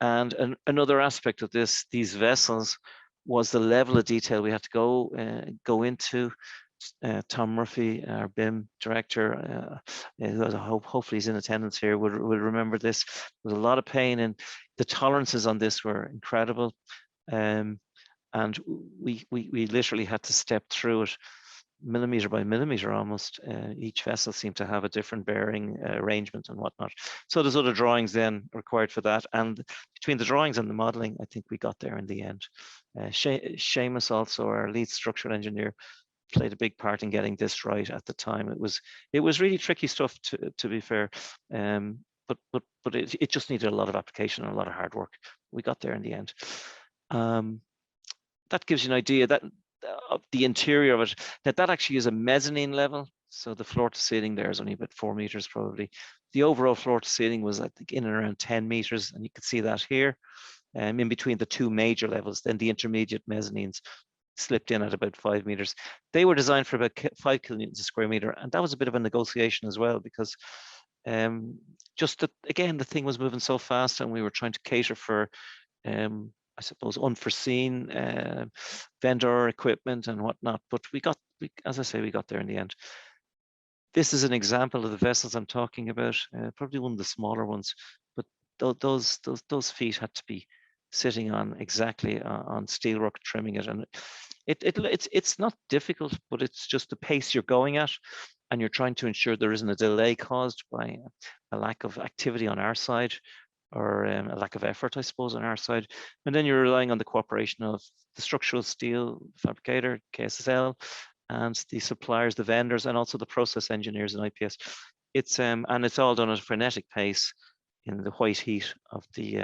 And another aspect of these vessels was the level of detail we had to go into. Tom Murphy, our BIM director, who hopefully he's in attendance here, will remember this. There was a lot of pain, and the tolerances on this were incredible. And we literally had to step through it millimeter by millimeter almost. Each vessel seemed to have a different bearing arrangement and whatnot. So there's other drawings then required for that. And between the drawings and the modeling, I think we got there in the end. Seamus, also our lead structural engineer, played a big part in getting this right at the time. It was really tricky stuff, to be fair, but it just needed a lot of application and a lot of hard work. We got there in the end. That gives you an idea that of the interior of it, that actually is a mezzanine level. So the floor to ceiling there is only about 4 meters probably. The overall floor to ceiling was, I think, in and around 10 meters, and you can see that here, in between the 2 major levels. Then the intermediate mezzanines slipped in at about 5 meters. They were designed for about 5 kilonewtons a square meter, and that was a bit of a negotiation as well, because again, the thing was moving so fast, and we were trying to cater for I suppose unforeseen vendor equipment and whatnot. But as I say, we got there in the end. This is an example of the vessels I'm talking about, probably one of the smaller ones, but those feet had to be sitting on exactly on steelwork, trimming it, and it's not difficult, but it's just the pace you're going at, and you're trying to ensure there isn't a delay caused by a lack of activity on our side, a lack of effort, I suppose, on our side. And then you're relying on the cooperation of the structural steel fabricator, KSSL, and the suppliers, the vendors, and also the process engineers in IPS. And it's all done at a frenetic pace in the white heat of the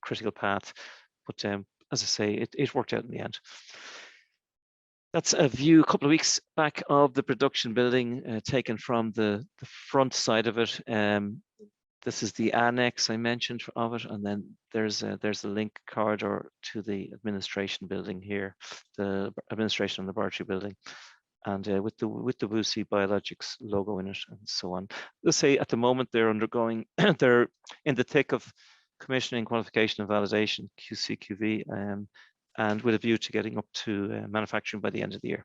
critical path. But as I say, it worked out in the end. That's a view a couple of weeks back of the production building, taken from the front side of it. This is the annex I mentioned of it, and then there's a link corridor to the administration building here, the administration and laboratory building, and with the WuXi Biologics logo in it and so on. Let's say at the moment they're undergoing, they're in the thick of commissioning, qualification, and validation, QC/QV, and with a view to getting up to manufacturing by the end of the year.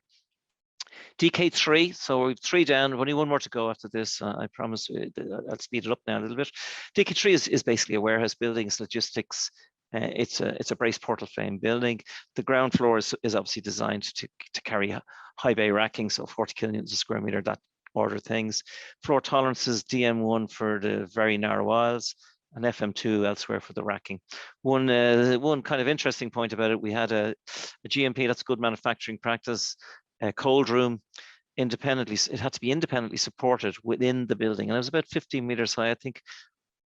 DK3, so we've 3 down, only 1 more to go after this. I promise I'll speed it up now a little bit. DK3 is basically a warehouse building, it's logistics. It's a brace portal frame building. The ground floor is obviously designed to carry high bay racking, so 40 kilonewtons a square meter, that order of things. Floor tolerances, DM1 for the very narrow aisles, and FM2 elsewhere for the racking. One kind of interesting point about it, we had a GMP, that's good manufacturing practice, a cold room, independently, it had to be independently supported within the building, and it was about 15 meters high. I think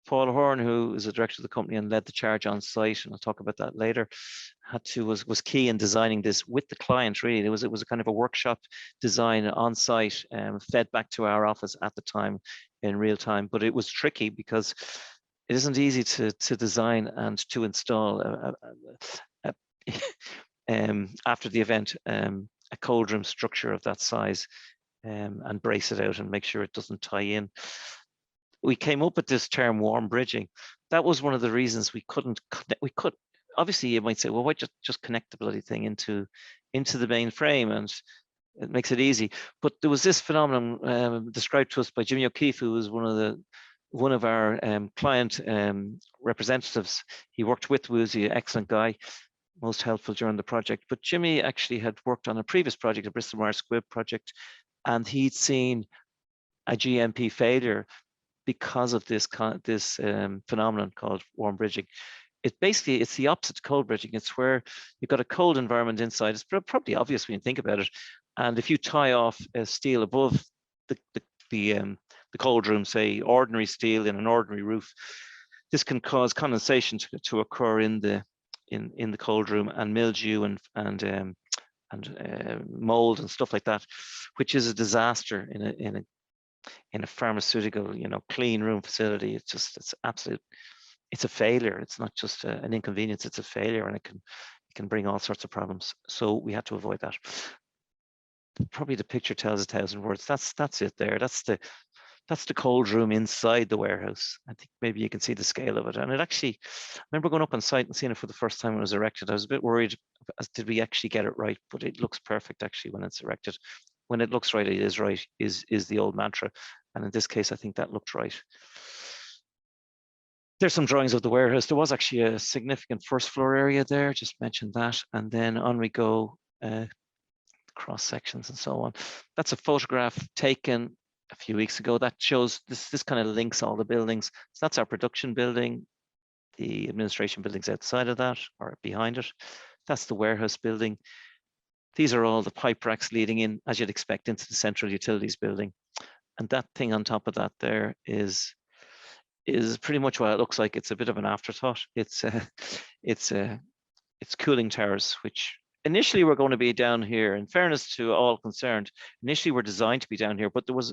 Paul Horn, who is the director of the company and led the charge on site, and I'll talk about that later, was key in designing this with the client. Really, it was a kind of a workshop design on site, fed back to our office at the time in real time. But it was tricky because it isn't easy to design and to install after the event a cold room structure of that size, and brace it out and make sure it doesn't tie in. We came up with this term warm bridging. That was one of the reasons we couldn't connect. Obviously you might say, well, why just connect the bloody thing into the main frame and it makes it easy. But there was this phenomenon described to us by Jimmy O'Keefe, who was one of our client representatives. He worked with WuXi, excellent guy, most helpful during the project. But Jimmy actually had worked on a previous project, a Bristol Myers Squibb project, and he'd seen a GMP failure because of this phenomenon called warm bridging. It's the opposite to cold bridging. It's where you've got a cold environment inside. It's probably obvious when you think about it. And if you tie off steel above the cold room, say ordinary steel in an ordinary roof, this can cause condensation to occur in the cold room, and mildew and mold and stuff like that, which is a disaster in a pharmaceutical, clean room facility. It's a failure. It's not just an inconvenience, it's a failure, and it can bring all sorts of problems. So we had to avoid that. Probably the picture tells 1,000 words. That's it there. That's the cold room inside the warehouse. I think maybe you can see the scale of it. And it actually, I remember going up on site and seeing it for the first time when it was erected. I was a bit worried, did we actually get it right? But it looks perfect actually when it's erected. When it looks right, it is right, is the old mantra. And in this case, I think that looked right. There's some drawings of the warehouse. There was actually a significant first floor area there, just mentioned that. And then on we go, cross sections and so on. That's a photograph taken a few weeks ago that shows this kind of links all the buildings. So that's our production building. The administration building's outside of that or behind it. That's the warehouse building. These are all the pipe racks leading in, as you'd expect, into the central utilities building. And that thing on top of that there is pretty much what it looks like. It's a bit of an afterthought. It's cooling towers, which initially were going to be down here. In fairness to all concerned, initially were designed to be down here, but there was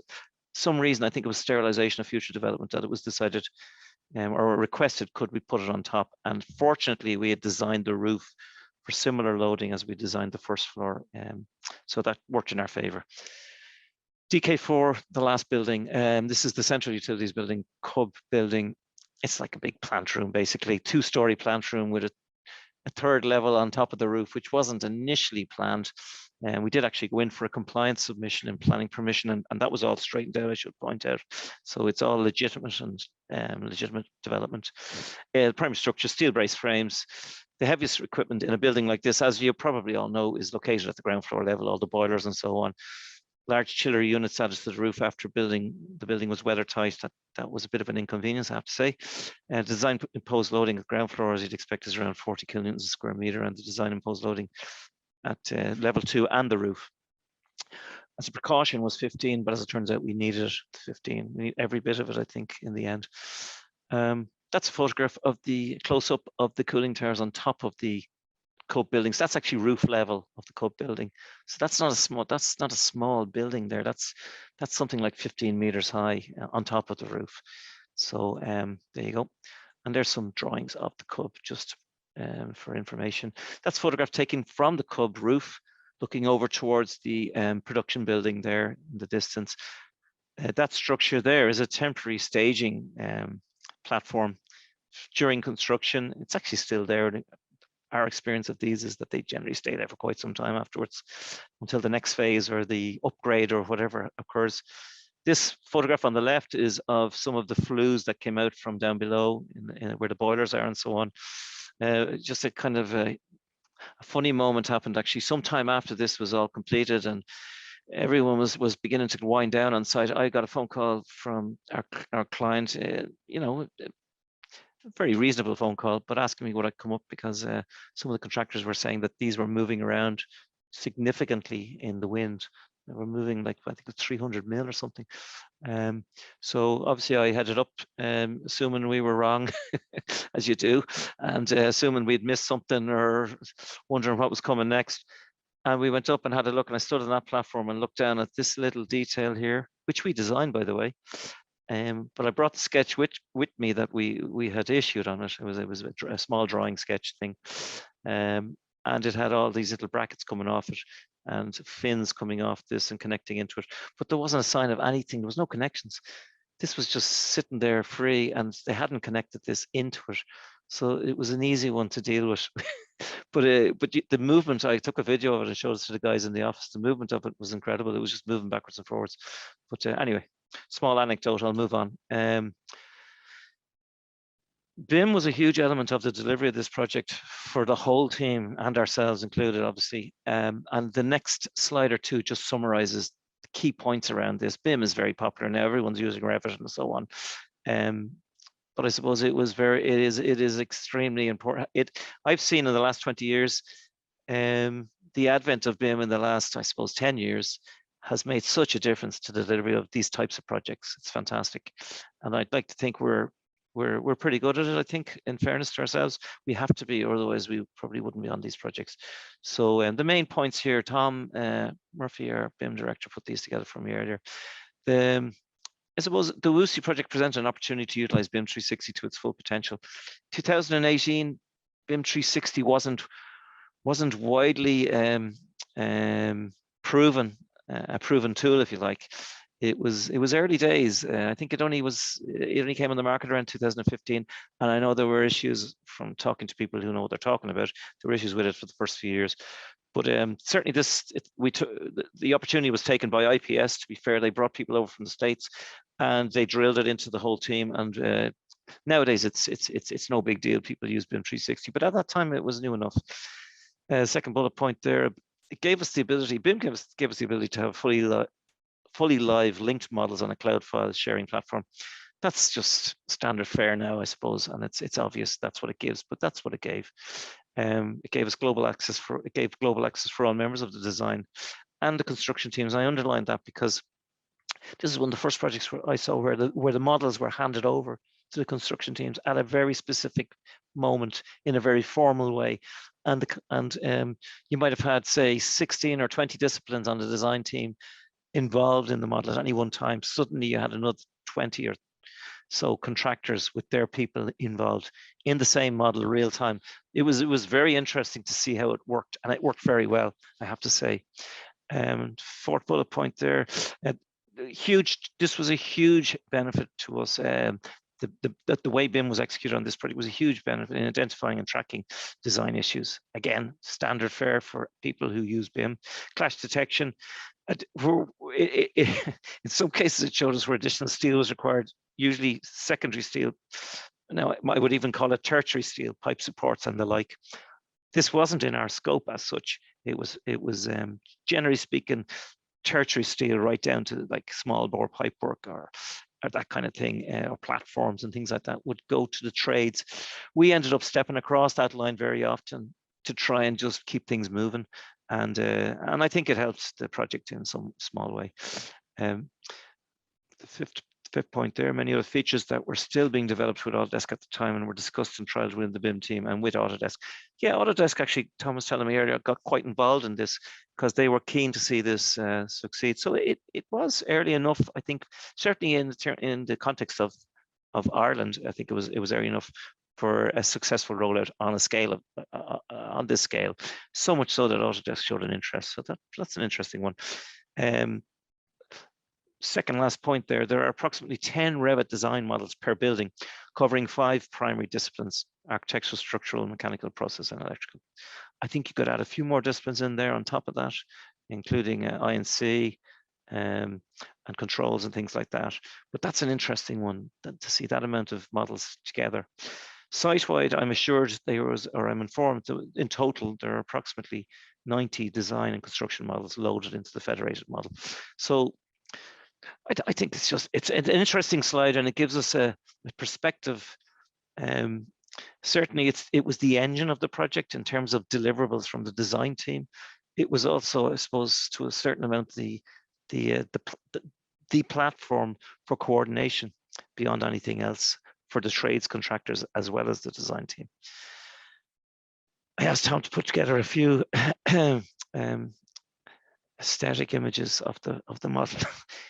some reason, I think it was sterilization of future development, that it was decided or requested, could we put it on top? And fortunately, we had designed the roof for similar loading as we designed the first floor. So that worked in our favor. DK4, the last building, this is the central utilities building, Cub building. It's like a big plant room, basically, 2-story plant room with a third level on top of the roof, which wasn't initially planned. And we did actually go in for a compliance submission and planning permission, and that was all straightened out, I should point out. So it's all legitimate and legitimate development. The primary structure, steel brace frames. The heaviest equipment in a building like this, as you probably all know, is located at the ground floor level, all the boilers and so on. large chiller units added to the roof after the building was weather tight. That was a bit of an inconvenience, I have to say. Design imposed loading at ground floor, as you'd expect, is around 40 kilonewtons a square meter, and the design imposed loading at level 2 and the roof, as a precaution, was 15, but as it turns out, we needed 15. We need every bit of it, I think, in the end. That's a photograph of the close-up of the cooling towers on top of the Cub buildings. That's actually roof level of the Cub building. So that's not a small building there. That's something like 15 meters high on top of the roof. So there you go. And there's some drawings of the Cub just for information. That's photograph taken from the Cub roof, looking over towards the production building there in the distance. That structure there is a temporary staging platform during construction. It's actually still there. Our experience of these is that they generally stay there for quite some time afterwards, until the next phase or the upgrade or whatever occurs. This photograph on the left is of some of the flues that came out from down below in where the boilers are and so on. Just a kind of a funny moment happened actually sometime after this was all completed and everyone was beginning to wind down on site. I got a phone call from our client, you know, a very reasonable phone call, but asking me would I come up because some of the contractors were saying that these were moving around significantly in the wind. They were moving like, I think it was 300 mil or something. So obviously I headed up, assuming we were wrong, as you do, and assuming we'd missed something or wondering what was coming next. And we went up and had a look, and I stood on that platform and looked down at this little detail here, which we designed, by the way. But I brought the sketch with me that we had issued on it. It was a small drawing sketch thing, and it had all these little brackets coming off it and fins coming off this and connecting into it. But there wasn't a sign of anything. There was no connections. This was just sitting there free, and they hadn't connected this into it. So it was an easy one to deal with. But the movement, I took a video of it and showed it to the guys in the office. The movement of it was incredible. It was just moving backwards and forwards. But anyway, small anecdote, I'll move on. BIM was a huge element of the delivery of this project for the whole team and ourselves included, obviously. And the next slide or two just summarizes the key points around this. BIM is very popular now. Everyone's using Revit and so on. But I suppose it is extremely important. I've seen in the last 20 years, the advent of BIM in the last, I suppose, 10 years has made such a difference to the delivery of these types of projects. It's fantastic. And I'd like to think we're pretty good at it. I think, in fairness to ourselves, we have to be, or otherwise we probably wouldn't be on these projects. So the main points here, Tom Murphy, our BIM director, put these together for me earlier. I suppose the WuXi project presented an opportunity to utilize BIM 360 to its full potential. 2018, BIM 360 wasn't widely proven, a proven tool, if you like. It was early days. I think it only came on the market around 2015, and I know there were issues from talking to people who know what they're talking about. There were issues with it for the first few years, but certainly the opportunity was taken by IPS. To be fair, they brought people over from the States, and they drilled it into the whole team. And nowadays, it's no big deal. People use BIM 360, but at that time, it was new enough. Second bullet point there, it gave us the ability. BIM gave us the ability to have fully live linked models on a cloud file sharing platform. That's just standard fare now, I suppose, and it's obvious that's what it gives, but that's what it gave. It gave us global access for all members of the design and the construction teams. I underlined that because this is one of the first projects where I saw where the models were handed over to the construction teams at a very specific moment in a very formal way. And you might have had, say, 16 or 20 disciplines on the design team involved in the model at any one time. Suddenly you had another 20 or so contractors with their people involved in the same model real time. It was very interesting to see how it worked, and it worked very well, I have to say. Fourth bullet point there, this was a huge benefit to us. The way BIM was executed on this project was a huge benefit in identifying and tracking design issues. Again, standard fare for people who use BIM. Clash detection. In some cases, it showed us where additional steel was required, usually secondary steel. Now, I would even call it tertiary steel, pipe supports and the like. This wasn't in our scope as such. It was generally speaking, tertiary steel right down to like small bore pipe work or that kind of thing, or platforms and things like that would go to the trades. We ended up stepping across that line very often to try and just keep things moving. And I think it helps the project in some small way. The fifth point there, many other features that were still being developed with Autodesk at the time and were discussed and trialed within the BIM team and with Autodesk. Yeah, Autodesk actually, Tom was telling me earlier, got quite involved in this because they were keen to see this succeed. So it was early enough, I think, certainly in the context of Ireland, I think it was early enough for a successful rollout on a scale of on this scale. So much so that Autodesk showed an interest. So that's an interesting one. Second last point there are approximately 10 Revit design models per building, covering 5 primary disciplines: architectural, structural, mechanical, process, and electrical. I think you could add a few more disciplines in there on top of that, including INC and controls and things like that. But that's an interesting one to see that amount of models together. Site-wide, I'm assured I'm informed that in total there are approximately 90 design and construction models loaded into the federated model. So I think it's an interesting slide, and it gives us a perspective. Certainly it was the engine of the project in terms of deliverables from the design team. It was also, I suppose, to a certain amount, the platform for coordination beyond anything else for the trades contractors as well as the design team. I asked Tom to put together a few static images of the model.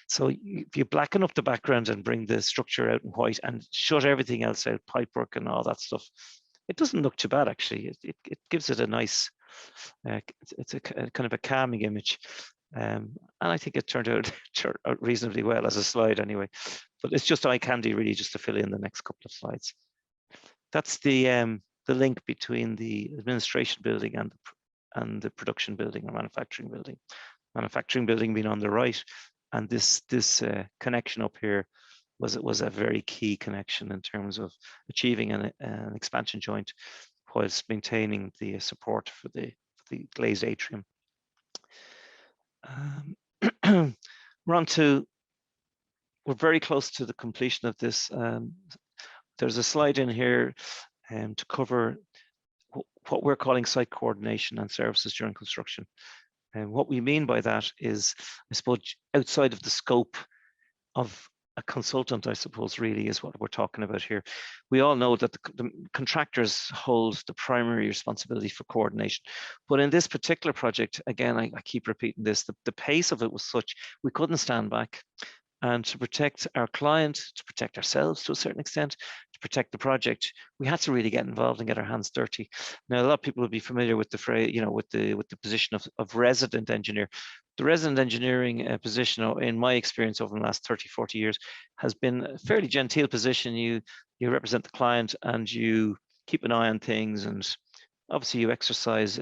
So if you blacken up the background and bring the structure out in white and shut everything else out, pipework and all that stuff, it doesn't look too bad actually. It gives it a nice, it's a kind of a calming image. And I think it turned out reasonably well as a slide anyway. But it's just eye candy really, just to fill in the next couple of slides. That's the link between the administration building and the production building or manufacturing building. Manufacturing building being on the right, and this connection up here was a very key connection in terms of achieving an expansion joint whilst maintaining the support for the glazed atrium. We're very close to the completion of this. There's a slide in here to cover what we're calling site coordination and services during construction. And what we mean by that is, I suppose, outside of the scope of a consultant, I suppose, really is what we're talking about here. We all know that the contractors hold the primary responsibility for coordination. But in this particular project, again, I keep repeating this, the pace of it was such, we couldn't stand back. And to protect our client, to protect ourselves to a certain extent, to protect the project, we had to really get involved and get our hands dirty. Now, a lot of people will be familiar with the phrase, with the position of resident engineer. The resident engineering position, in my experience over the last 30, 40 years, has been a fairly genteel position. You represent the client and you keep an eye on things, and obviously you exercise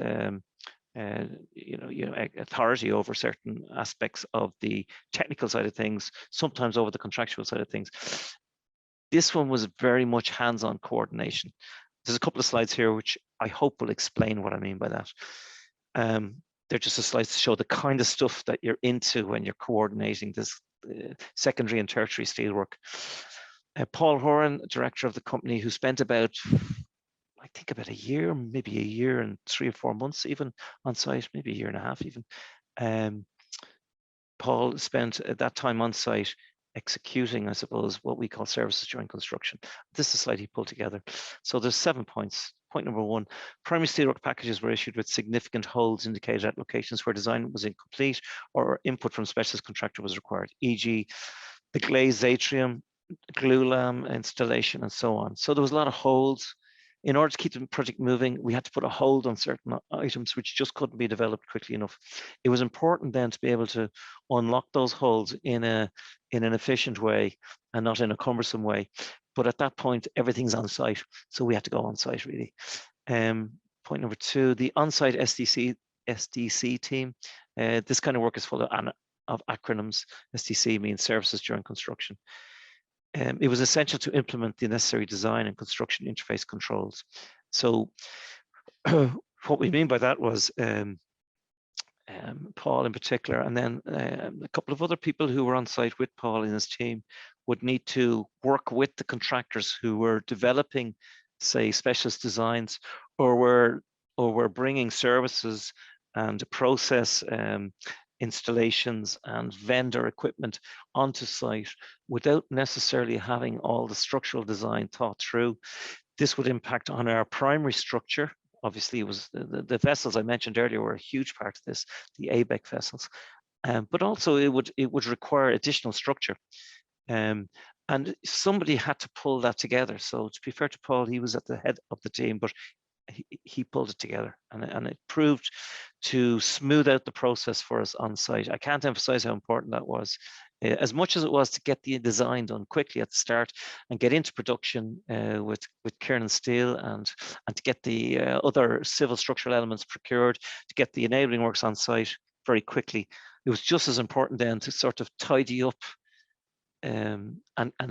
authority over certain aspects of the technical side of things, sometimes over the contractual side of things. This one was very much hands-on coordination. There's a couple of slides here which I hope will explain what I mean by that. They're just the slides to show the kind of stuff that you're into when you're coordinating this secondary and tertiary steelwork. Paul Horan, director of the company, who spent about a year, maybe a year and 3 or 4 months even on site, maybe a year and a half even. Paul spent that time on site executing, I suppose, what we call services during construction. This is a slide he pulled together. So there's 7 points. Point number 1, primary steelwork packages were issued with significant holes indicated at locations where design was incomplete or input from specialist contractor was required, e.g. the glazed atrium, glulam installation, and so on. So there was a lot of holes. In order to keep the project moving, we had to put a hold on certain items which just couldn't be developed quickly enough. It was important then to be able to unlock those holes in an efficient way and not in a cumbersome way. But at that point, everything's on site, so we had to go on site really. Point number 2, the on-site SDC team. This kind of work is full of acronyms. SDC means services during construction. It was essential to implement the necessary design and construction interface controls. So what we mean by that was Paul in particular, and then a couple of other people who were on site with Paul and his team would need to work with the contractors who were developing, say, specialist designs, or were bringing services and process installations and vendor equipment onto site without necessarily having all the structural design thought through. This would impact on our primary structure. Obviously, it was the vessels I mentioned earlier were a huge part of this, the ABEC vessels, but also it would require additional structure, and somebody had to pull that together. So to be fair to Paul, he was at the head of the team, but he pulled it together, and it proved to smooth out the process for us on site. I can't emphasize how important that was, as much as it was to get the design done quickly at the start and get into production with Kiernan Steel, and to get the other civil structural elements procured, to get the enabling works on site very quickly. It was just as important then to sort of tidy up and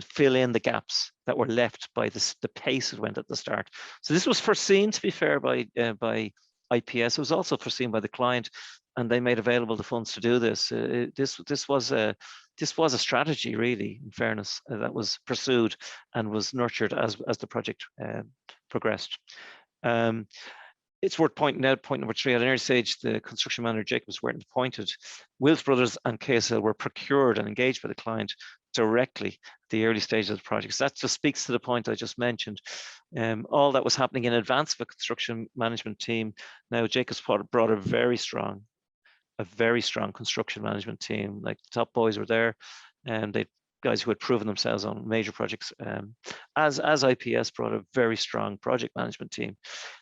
fill in the gaps that were left by the pace it went at the start. So this was foreseen, to be fair, by IPS. It was also foreseen by the client, and they made available the funds to do this. This was a strategy, really, in fairness, that was pursued and was nurtured as the project progressed. It's worth pointing out, point number 3, at an early stage, the construction manager, Jacobs, weren't appointed. Wills Brothers and KSL were procured and engaged by the client directly at the early stages of the project. So that just speaks to the point I just mentioned. All that was happening in advance of a construction management team. Now, Jacobs brought a very strong construction management team. Like, the top boys were there, and they guys who had proven themselves on major projects, as IPS brought a very strong project management team.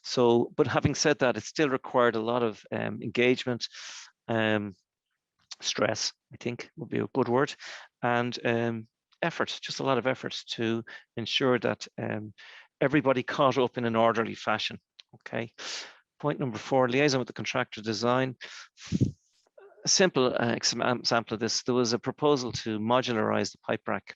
So, but having said that, it still required a lot of engagement, stress, I think would be a good word, and effort, just a lot of effort to ensure that everybody caught up in an orderly fashion. Okay. Point number 4, liaison with the contractor design. A simple example of this, there was a proposal to modularize the pipe rack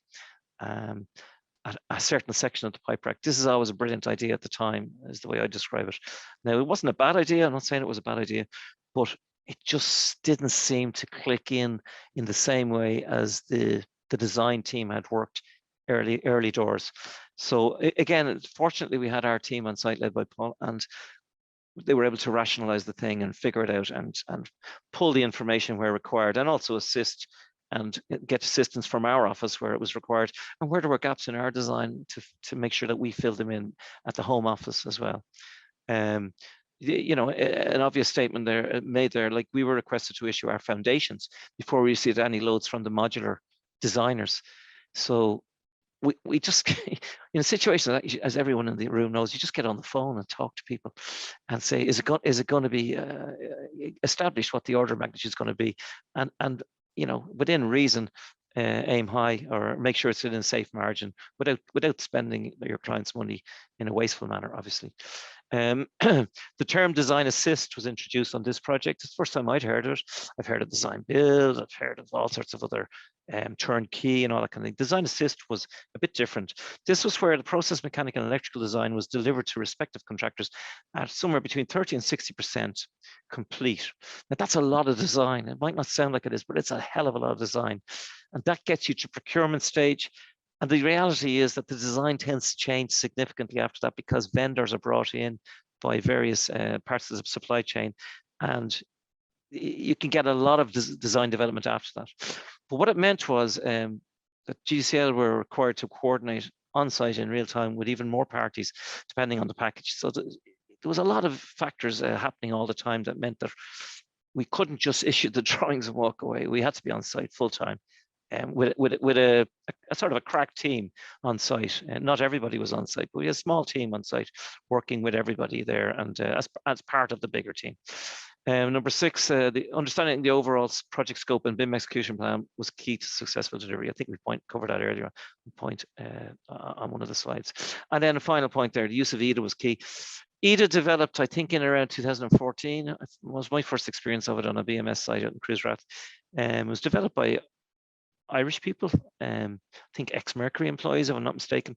at a certain section of the pipe rack. This is always a brilliant idea at the time, is the way I describe it. Now, it wasn't a bad idea. I'm not saying it was a bad idea, but it just didn't seem to click in the same way as the design team had worked early doors. So again, fortunately, we had our team on site led by Paul, and they were able to rationalize the thing and figure it out and pull the information where required, and also assist and get assistance from our office where it was required, and where there were gaps in our design to make sure that we filled them in at the home office as well. You know, an obvious statement there made there, like, we were requested to issue our foundations before we received any loads from the modular designers. So we just, in a situation like that, as everyone in the room knows, you just get on the phone and talk to people and say, is it going to be established what the order of magnitude is going to be, and you know, within reason, aim high, or make sure it's in a safe margin without spending your client's money in a wasteful manner, obviously. The term design assist was introduced on this project. It's the first time I'd heard of it. I've heard of design build, I've heard of all sorts of other turnkey and all that kind of thing. Design assist was a bit different. This was where the process mechanical and electrical design was delivered to respective contractors at somewhere between 30 and 60% complete. Now, that's a lot of design. It might not sound like it is, but it's a hell of a lot of design. And that gets you to procurement stage. And the reality is that the design tends to change significantly after that, because vendors are brought in by various parts of the supply chain, and you can get a lot of design development after that. But what it meant was that GDCL were required to coordinate on site in real time with even more parties, depending on the package. So there was a lot of factors happening all the time that meant that we couldn't just issue the drawings and walk away. We had to be on site full time. With a sort of a crack team on site. Not everybody was on site, but we had a small team on site working with everybody there, and as part of the bigger team. Number 6, the understanding the overall project scope and BIM execution plan was key to successful delivery. I think we covered that earlier on one of the slides. And then a final point there, the use of EDA was key. EDA developed, I think, in around 2014. It was my first experience of it on a BMS site out in Cruiserath. It was developed by Irish people, I think ex-Mercury employees, if I'm not mistaken,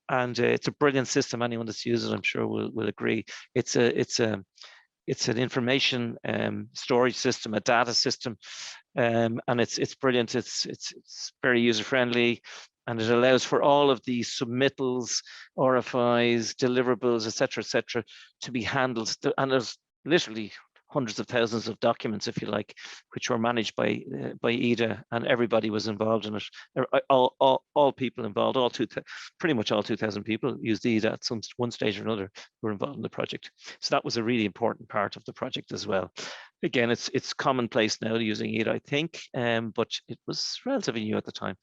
and it's a brilliant system. Anyone that's used it, I'm sure, will agree. It's a it's an information storage system, a data system, and it's brilliant. It's very user friendly, and it allows for all of the submittals, RFIs, deliverables, etc., to be handled. And there's literally hundreds of thousands of documents, if you like, which were managed by EDA, and everybody was involved in it. All people involved, pretty much all 2,000 people used EDA at one stage or another were involved in the project. So that was a really important part of the project as well. Again, it's commonplace now using EDA, I think, but it was relatively new at the time.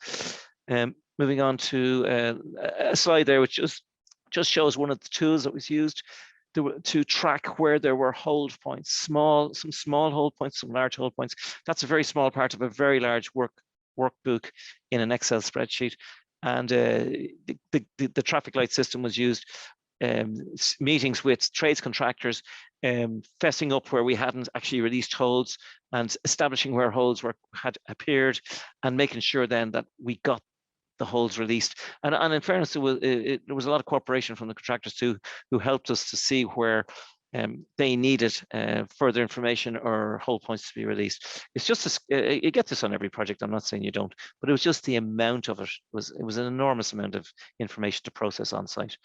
Moving on to a slide there, which just shows one of the tools that was used to track where there were hold points, some small hold points, some large hold points. That's a very small part of a very large workbook in an Excel spreadsheet. And the traffic light system was used, meetings with trades contractors, fessing up where we hadn't actually released holds, and establishing where holds had appeared, and making sure then that we got the holes released. And in fairness, there was a lot of cooperation from the contractors too, who helped us to see where they needed further information or hole points to be released. It's just you get this on every project. I'm not saying you don't, but it was just the amount of it was an enormous amount of information to process on site.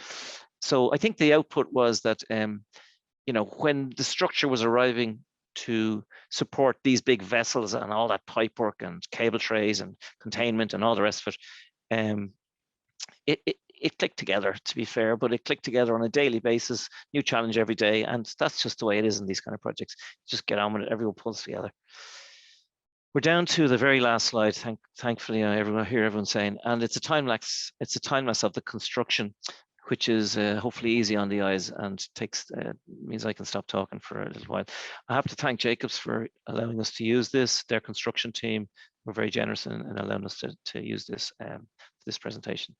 So I think the output was that when the structure was arriving to support these big vessels and all that pipe work and cable trays and containment and all the rest of it, it clicked together, to be fair, but it clicked together on a daily basis, new challenge every day, and that's just the way it is in these kind of projects. Just get on with it, everyone pulls together. We're down to the very last slide, thankfully. I hear everyone saying, and it's a time lapse of the construction, which is hopefully easy on the eyes and means I can stop talking for a little while. I have to thank Jacobs for allowing us to use this. Their construction team were very generous in allowing us to use this this presentation.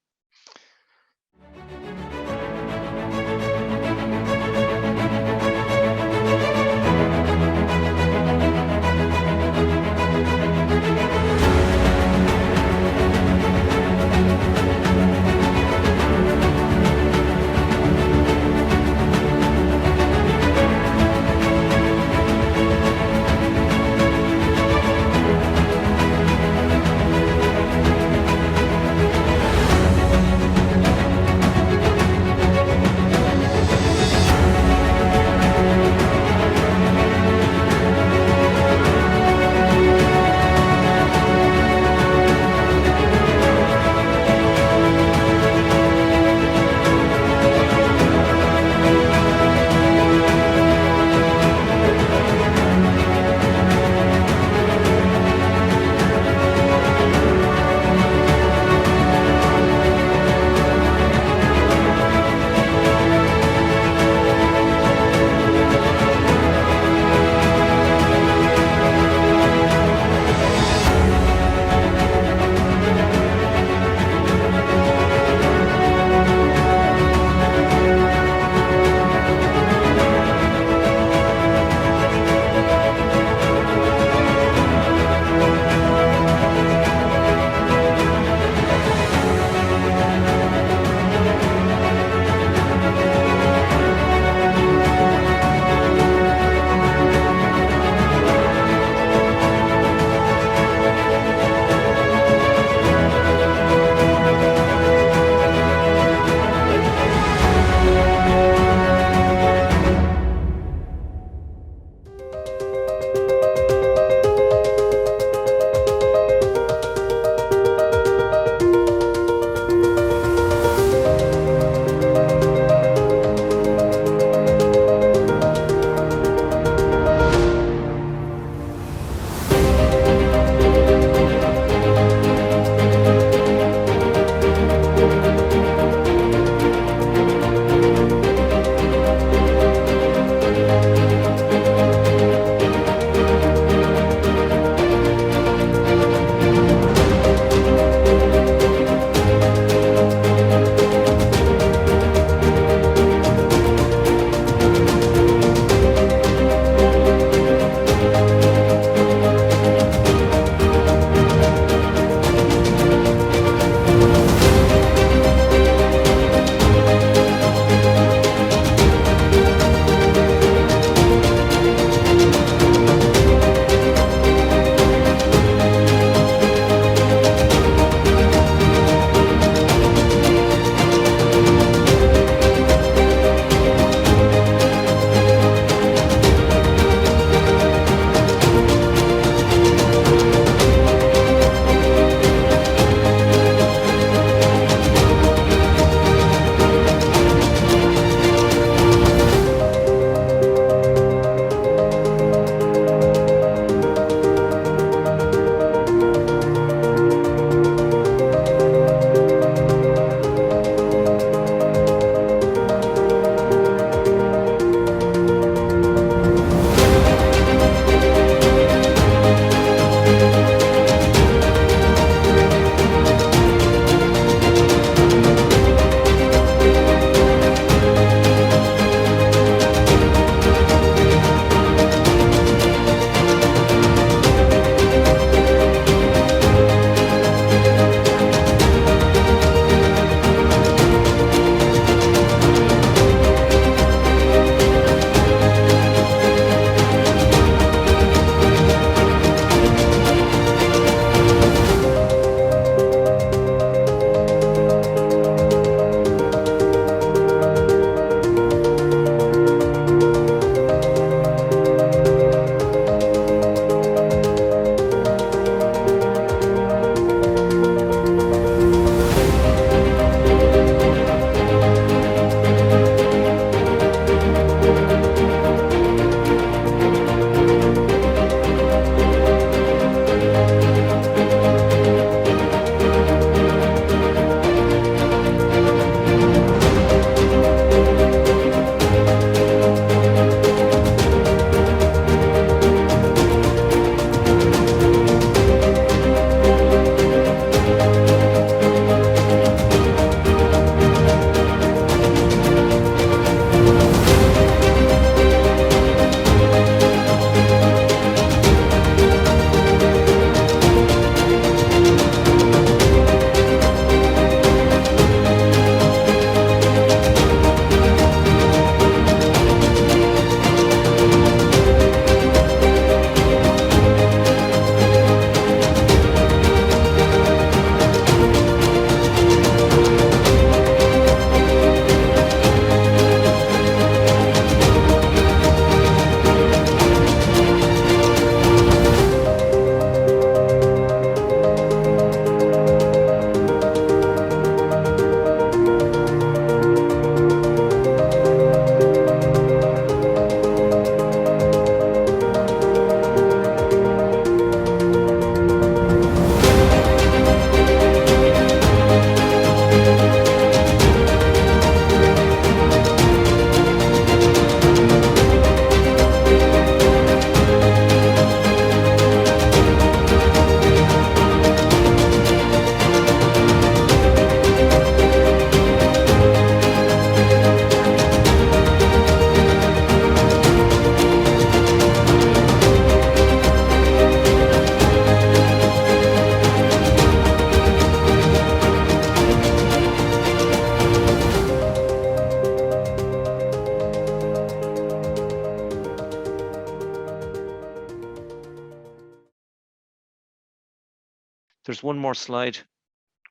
there's one more slide,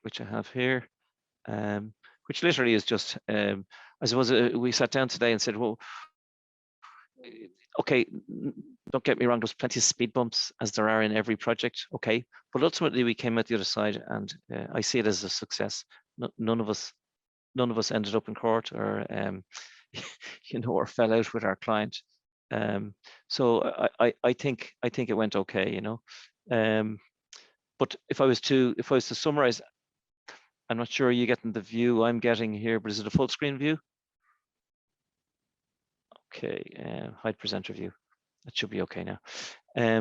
which I have here, which literally is just, I suppose we sat down today and said, well, okay, don't get me wrong, there's plenty of speed bumps as there are in every project, okay, but ultimately we came out the other side, and I see it as a success. None of us ended up in court, or you know, or fell out with our client. So I think it went okay, you know. But if I was to summarize, I'm not sure you're getting the view I'm getting here, but is it a full screen view? Okay, hide presenter view. That should be okay now. But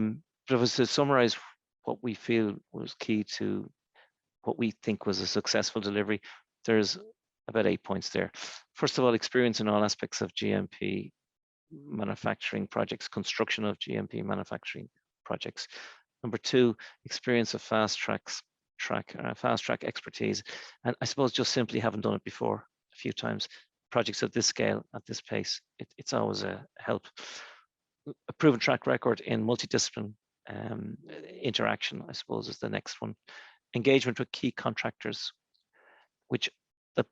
if I was to summarize what we feel was key to what we think was a successful delivery, there's about 8 points there. First of all, experience in all aspects of GMP manufacturing projects, construction of GMP manufacturing projects. Number 2, experience of fast track expertise, and I suppose just simply haven't done it before a few times. Projects of this scale, at this pace, it's always a help. A proven track record in multidiscipline interaction, I suppose, is the next one. Engagement with key contractors, which the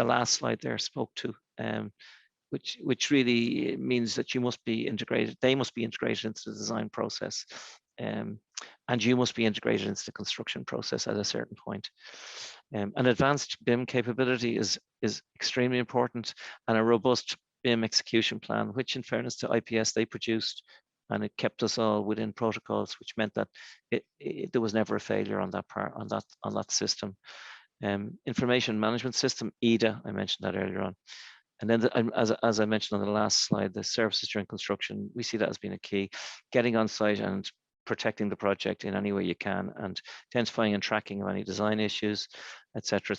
last slide there spoke to, which really means that you must be integrated. They must be integrated into the design process, and you must be integrated into the construction process at a certain point. An advanced BIM capability is extremely important, and a robust BIM execution plan, which in fairness to IPS, they produced, and it kept us all within protocols, which meant that there was never a failure on that part, on that system. Information management system, EDA, I mentioned that earlier on. And then, as I mentioned on the last slide, the services during construction, we see that as being a key. Getting on site and protecting the project in any way you can, and identifying and tracking of any design issues, etc.,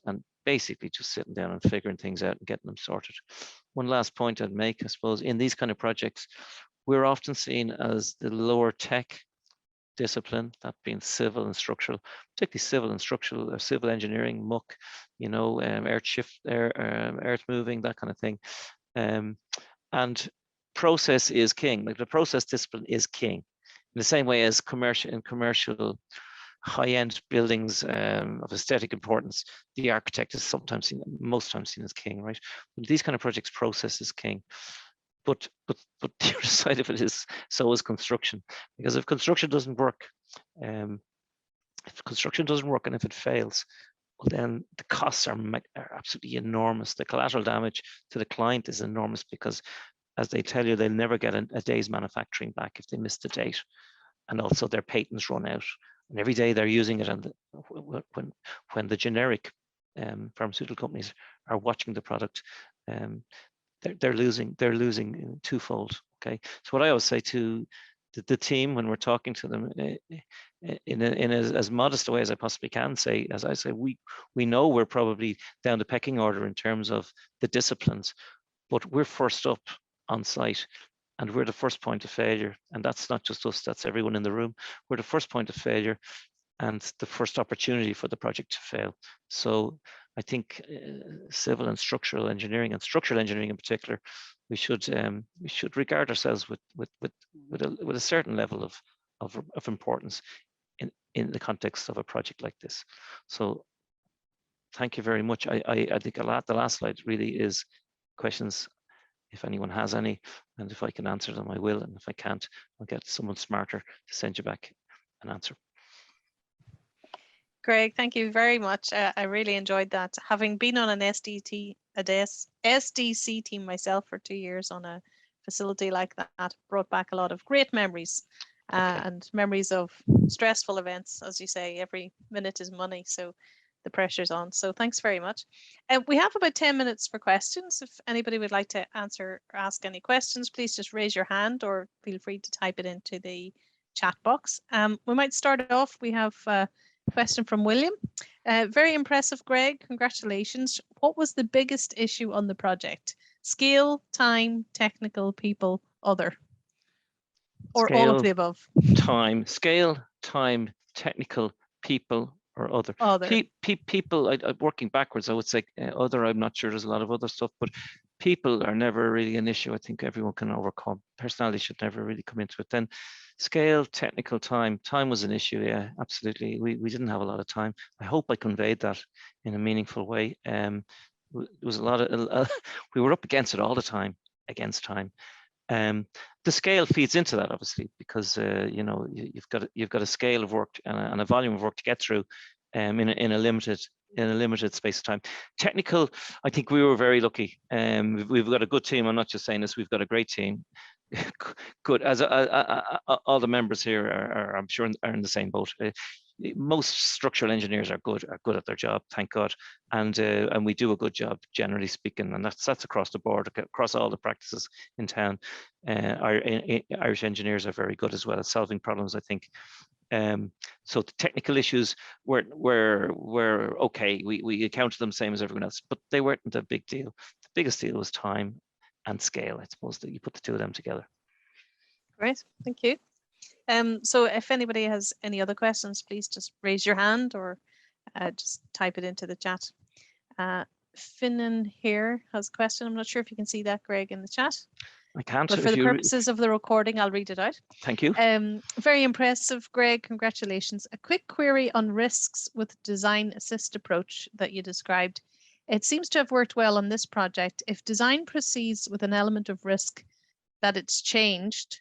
and basically just sitting down and figuring things out and getting them sorted. One last point I'd make, I suppose, in these kind of projects, we're often seen as the lower tech discipline, that being civil and structural, particularly civil and structural, or civil engineering, muck, you know, earth moving, that kind of thing. And process is king. Like, the process discipline is king. In the same way as commercial high-end buildings of aesthetic importance, the architect is sometimes seen, most times seen as king, right? But these kind of projects, process is king. But the other side of it is, so is construction. Because if construction doesn't work, and if it fails, well, then the costs are absolutely enormous. The collateral damage to the client is enormous, because, as they tell you, they'll never get a day's manufacturing back if they miss the date. And also their patents run out. And every day they're using it, and when the generic pharmaceutical companies are watching the product, they're losing twofold. Okay, so what I always say to the team when we're talking to them, in as modest a way as I possibly can, say, as I say, we know we're probably down the pecking order in terms of the disciplines, but we're first up on site, and we're the first point of failure. And that's not just us, that's everyone in the room. We're the first point of failure and the first opportunity for the project to fail. So I think civil and structural engineering, and structural engineering in particular, we should regard ourselves with a certain level of importance in the context of a project like this. So thank you very much. I think the last slide really is questions, if anyone has any, and if I can answer them, I will, and if I can't, I'll get someone smarter to send you back an answer. Greg, thank you very much. I really enjoyed that. Having been on an SDC team myself for 2 years on a facility like that, brought back a lot of great memories, and memories of stressful events. As you say, every minute is money, so the pressure's on. So thanks very much. We have about 10 minutes for questions. If anybody would like to answer or ask any questions, please just raise your hand or feel free to type it into the chat box. We might start it off. We have a question from William. Very impressive, Greg. Congratulations. What was the biggest issue on the project? Scale, time, technical, people, other? Or scale, all of the above? Scale, time, technical, people, or other. People, working backwards, I would say other. I'm not sure, there's a lot of other stuff, but people are never really an issue. I think everyone can overcome. Personality should never really come into it. Then Scale, technical time. Time was an issue, yeah, absolutely. We didn't have a lot of time. I hope I conveyed that in a meaningful way. It was a lot of, we were up against it all the time, against time. The scale feeds into that, obviously, because you know, you've got a scale of work and a volume of work to get through in a limited space of time. Technical, I think we were very lucky. We've got a good team. I'm not just saying this. We've got a great team. Good, as all the members here are I'm sure are in the same boat. Most structural engineers are good at their job, thank God, and we do a good job, generally speaking, and that's across the board, across all the practices in town. Our Irish engineers are very good as well at solving problems, I think. So the technical issues were okay. We accounted them same as everyone else, but they weren't a big deal. The biggest deal was time and scale. I suppose that you put the two of them together. Great, thank you. So if anybody has any other questions, please just raise your hand or just type it into the chat. Finnan here has a question. I'm not sure if you can see that, Greg, in the chat. I can't. But for the purposes of the recording, I'll read it out. Thank you. Very impressive, Greg. Congratulations. A quick query on risks with design assist approach that you described. It seems to have worked well on this project. If design proceeds with an element of risk that it's changed,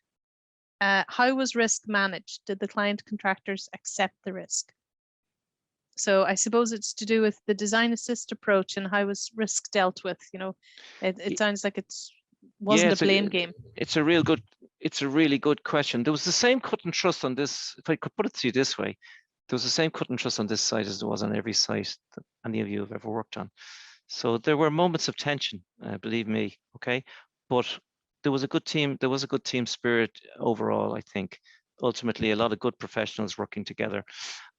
how was risk managed? Did the client contractors accept the risk? So I suppose it's to do with the design assist approach and how was risk dealt with. You know, it sounds like it wasn't a blame game. It's a really good question. There was the same cut and trust on this. If I could put it to you this way, there was the same cut and trust on this site as there was on every site that any of you have ever worked on. So there were moments of tension, believe me. Okay, but there was a good team. There was a good team spirit overall. I think ultimately a lot of good professionals working together.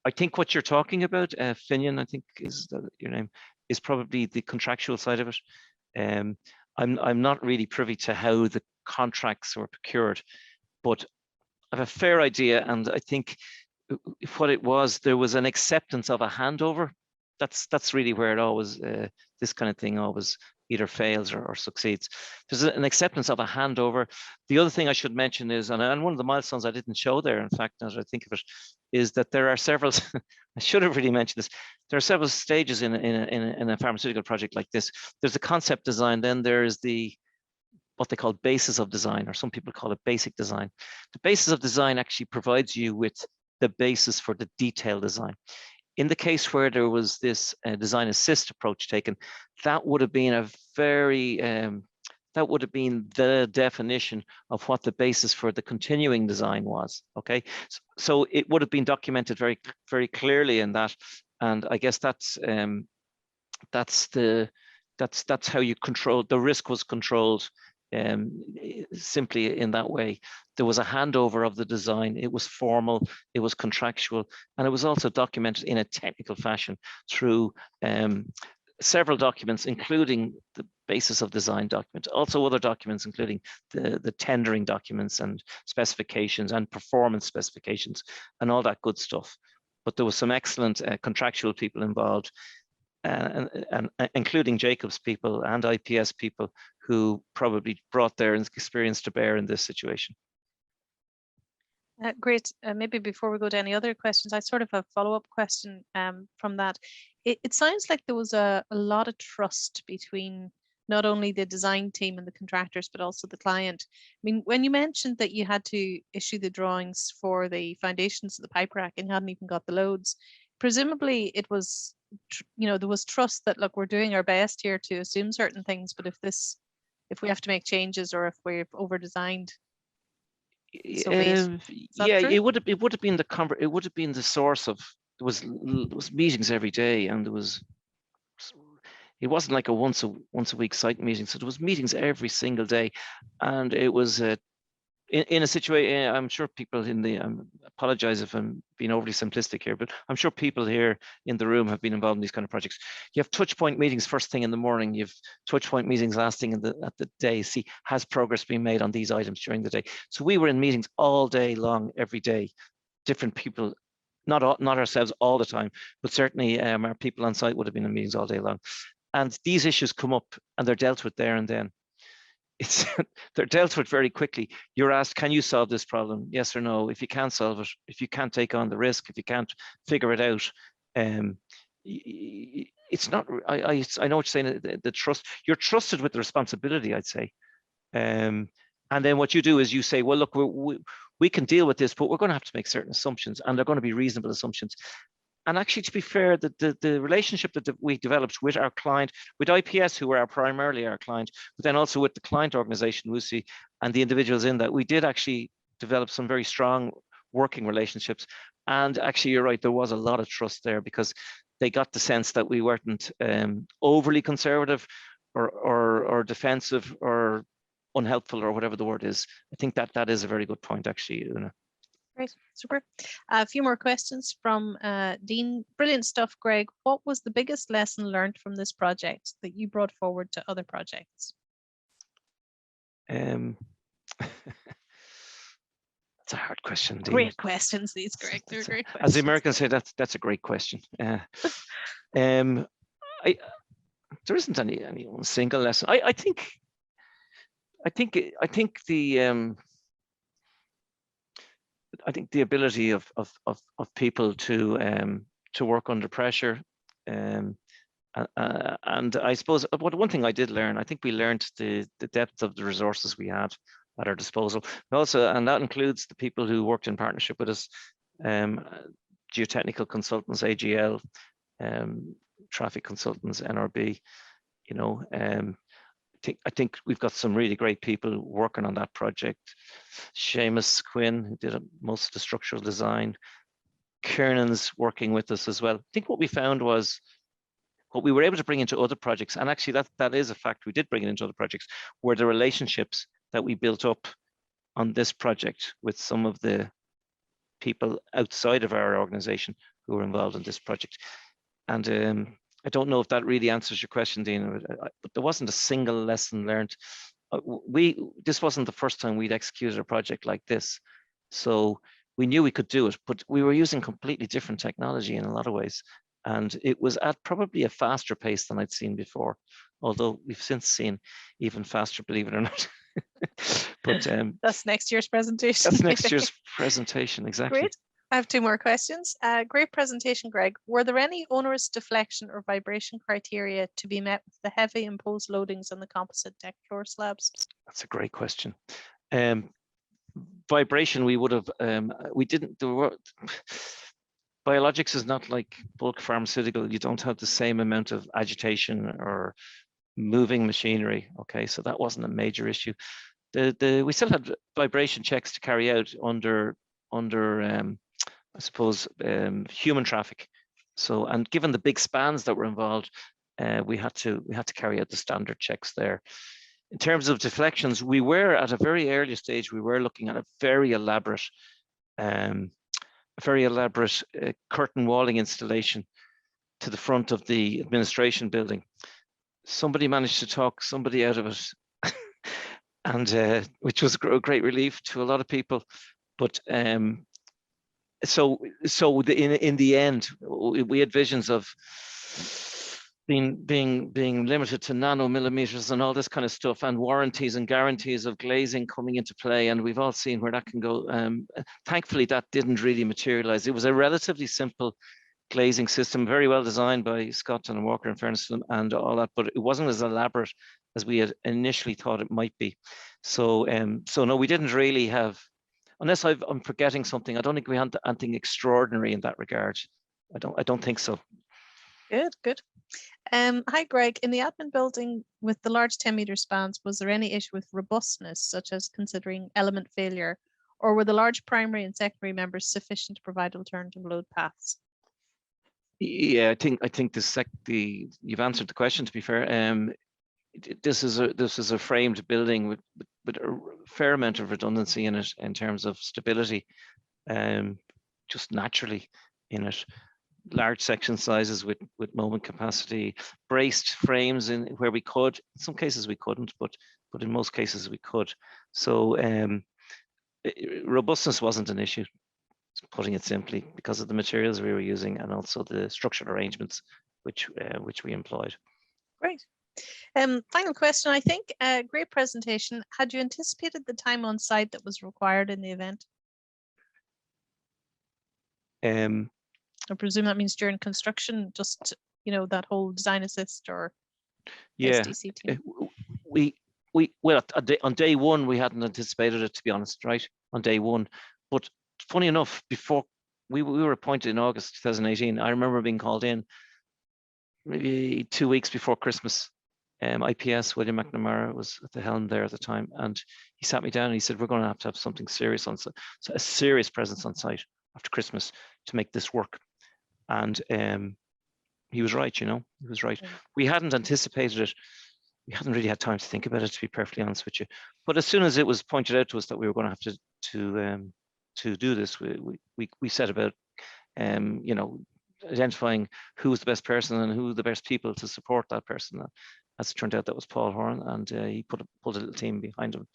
I think what you're talking about, Finian, I think is your name, is probably the contractual side of it. I'm not really privy to how the contracts were procured, but I have a fair idea, and I think what it was, there was an acceptance of a handover. That's really where it always, this kind of thing always either fails or succeeds. There's an acceptance of a handover. The other thing I should mention is, and one of the milestones I didn't show there, in fact, now that I think of it, is that there are several, I should have really mentioned this, there are several stages in a pharmaceutical project like this. There's the concept design, then there is what they call basis of design, or some people call it basic design. The basis of design actually provides you with the basis for the detailed design. In the case where there was this design assist approach taken, that would have been a very, that would have been the definition of what the basis for the continuing design was. Okay, so it would have been documented very, very clearly in that, and I guess that's how you control the risk was controlled. Simply in that way. There was a handover of the design. It was formal, it was contractual, and it was also documented in a technical fashion through several documents, including the basis of design document, also other documents, including the tendering documents and specifications and performance specifications and all that good stuff. But there was some excellent contractual people involved, and including Jacobs people and IPS people who probably brought their experience to bear in this situation. Great. Maybe before we go to any other questions, I sort of have a follow-up question from that. It sounds like there was a lot of trust between not only the design team and the contractors, but also the client. I mean, when you mentioned that you had to issue the drawings for the foundations of the pipe rack and you hadn't even got the loads, presumably it was, you know, there was trust that, look, we're doing our best here to assume certain things, but if we have to make changes or if we've over-designed, so yeah, it would have been the source of, there was meetings every day, and it wasn't like a once a week site meeting, so there was meetings every single day, and it was in a situation, I'm sure people I apologize if I'm being overly simplistic here, but I'm sure people here in the room have been involved in these kind of projects. You have touch point meetings first thing in the morning, you have touch point meetings last thing at the day, see, has progress been made on these items during the day? So we were in meetings all day long, every day, different people, not ourselves all the time, but certainly our people on site would have been in meetings all day long. And these issues come up and they're dealt with there and then. it's they're dealt with very quickly. You're asked, can you solve this problem? Yes or no. If you can't solve it, if you can't take on the risk, if you can't figure it out, it's not. I know what you're saying. The trust, you're trusted with the responsibility, I'd say. And then what you do is you say, well, look, we can deal with this, but we're going to have to make certain assumptions, and they're going to be reasonable assumptions. And actually, to be fair, the relationship that we developed with our client, with IPS, who were primarily our client, but then also with the client organization, WuXi, and the individuals in that, we did actually develop some very strong working relationships. And actually, you're right, there was a lot of trust there, because they got the sense that we weren't overly conservative or defensive or unhelpful, or whatever the word is. I think that is a very good point, actually, Una. Great, super. A few more questions from Dean. Brilliant stuff, Greg. What was the biggest lesson learned from this project that you brought forward to other projects? That's a hard question, Dean. Great questions, these, Greg. They're great questions. As the Americans say, that's a great question. There isn't any one single lesson. I think the ability of people to work under pressure, and I suppose one thing I did learn, I think we learned the depth of the resources we had at our disposal. Also, and that includes the people who worked in partnership with us, geotechnical consultants, AGL, traffic consultants, NRB. You know, I think we've got some really great people working on that project. Seamus Quinn, who did most of the structural design. Kiernan's working with us as well. I think what we found was what we were able to bring into other projects, and actually that is a fact, we did bring it into other projects, were the relationships that we built up on this project with some of the people outside of our organization who were involved in this project. And I don't know if that really answers your question, Dean, but there wasn't a single lesson learned. This wasn't the first time we'd executed a project like this. So we knew we could do it, but we were using completely different technology in a lot of ways. And it was at probably a faster pace than I'd seen before, although we've since seen even faster, believe it or not. But that's next year's presentation. That's next year's presentation, exactly. Great. I have two more questions. Great presentation, Greg. Were there any onerous deflection or vibration criteria to be met with the heavy imposed loadings on the composite deck floor slabs? That's a great question. Vibration, we would have, we didn't, biologics is not like bulk pharmaceutical. You don't have the same amount of agitation or moving machinery. Okay, so that wasn't a major issue. We still had vibration checks to carry out under I suppose human traffic. So, and given the big spans that were involved, we had to carry out the standard checks there. In terms of deflections, we were at a very early stage. We were looking at a very elaborate curtain walling installation to the front of the administration building. Somebody managed to talk somebody out of it, and which was a great relief to a lot of people. But so in the end, we had visions of being limited to nanomillimeters and all this kind of stuff, and warranties and guarantees of glazing coming into play, and we've all seen where that can go. Thankfully, that didn't really materialize. It was a relatively simple glazing system, very well designed by Scott and Walker, in fairness to them, and all that, but it wasn't as elaborate as we had initially thought it might be. So no, we didn't really have, unless I'm forgetting something, I don't think we had anything extraordinary in that regard. I don't think so. Good. Hi, Greg. In the admin building with the large 10-meter spans, was there any issue with robustness, such as considering element failure, or were the large primary and secondary members sufficient to provide alternative load paths? Yeah, I think you've answered the question, to be fair. This is a framed building with a fair amount of redundancy in it in terms of stability, just naturally in it. Large section sizes with moment capacity, braced frames in where we could. In some cases we couldn't, but in most cases we could. So robustness wasn't an issue, putting it simply, because of the materials we were using and also the structural arrangements which we employed. Great. Final question, I think. Great presentation. Had you anticipated the time on site that was required in the event? I presume that means during construction, just, you know, that whole design assist or yeah, SDC team. Well, on day one, we hadn't anticipated it, to be honest, right? On day one. But funny enough, before we were appointed in August 2018, I remember being called in maybe 2 weeks before Christmas. IPS, William McNamara, was at the helm there at the time. And he sat me down and he said, we're going to have something serious on site. So a serious presence on site after Christmas to make this work. And he was right, you know, he was right. We hadn't anticipated it. We hadn't really had time to think about it, to be perfectly honest with you. But as soon as it was pointed out to us that we were going to have to do this, we set about, you know, identifying who was the best person and who the best people to support that person. As it turned out, that was Paul Horan, and he pulled a little team behind him.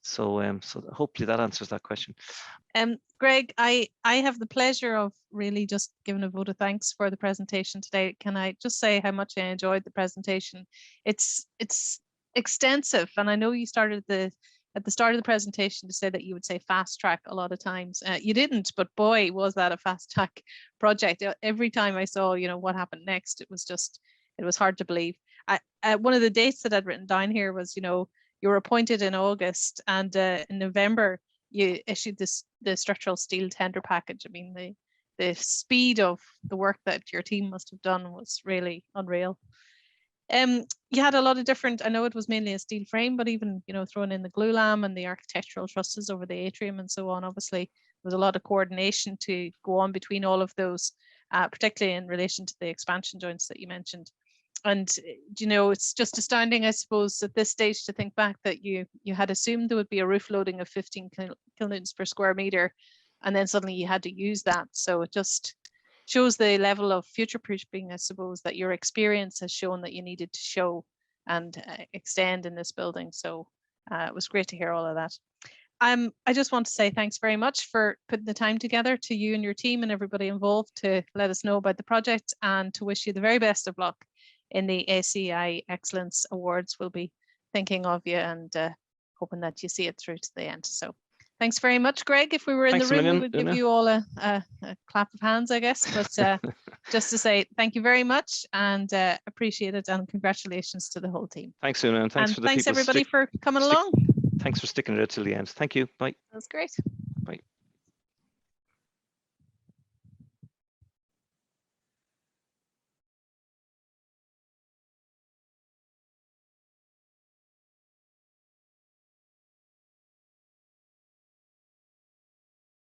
So, so hopefully that answers that question. Greg, I have the pleasure of really just giving a vote of thanks for the presentation today. Can I just say how much I enjoyed the presentation? It's extensive, and I know you started at the start of the presentation to say that you would say fast track a lot of times. You didn't, but boy, was that a fast track project. Every time I saw, you know, what happened next, it was hard to believe. One of the dates that I'd written down here was, you know, you were appointed in August, and in November you issued the structural steel tender package. I mean, the speed of the work that your team must have done was really unreal. You had a lot of different, I know it was mainly a steel frame, but even, you know, throwing in the glue lam and the architectural trusses over the atrium and so on. Obviously, there was a lot of coordination to go on between all of those, particularly in relation to the expansion joints that you mentioned. And, you know, it's just astounding, I suppose, at this stage to think back that you had assumed there would be a roof loading of 15 kilonewtons per square meter, and then suddenly you had to use that. So it just shows the level of future-proofing, I suppose, that your experience has shown that you needed to show and extend in this building. So it was great to hear all of that. I just want to say thanks very much for putting the time together, to you and your team and everybody involved, to let us know about the project, and to wish you the very best of luck in the ACI Excellence Awards. We'll be thinking of you and hoping that you see it through to the end. So thanks very much, Greg. If we were in the room, we would give you all a clap of hands, I guess. But just to say thank you very much, and appreciate it, and congratulations to the whole team. Thanks, Una, and thanks for the thanks everybody for coming along. Thanks for sticking it out till the end. Thank you. Bye. That's great.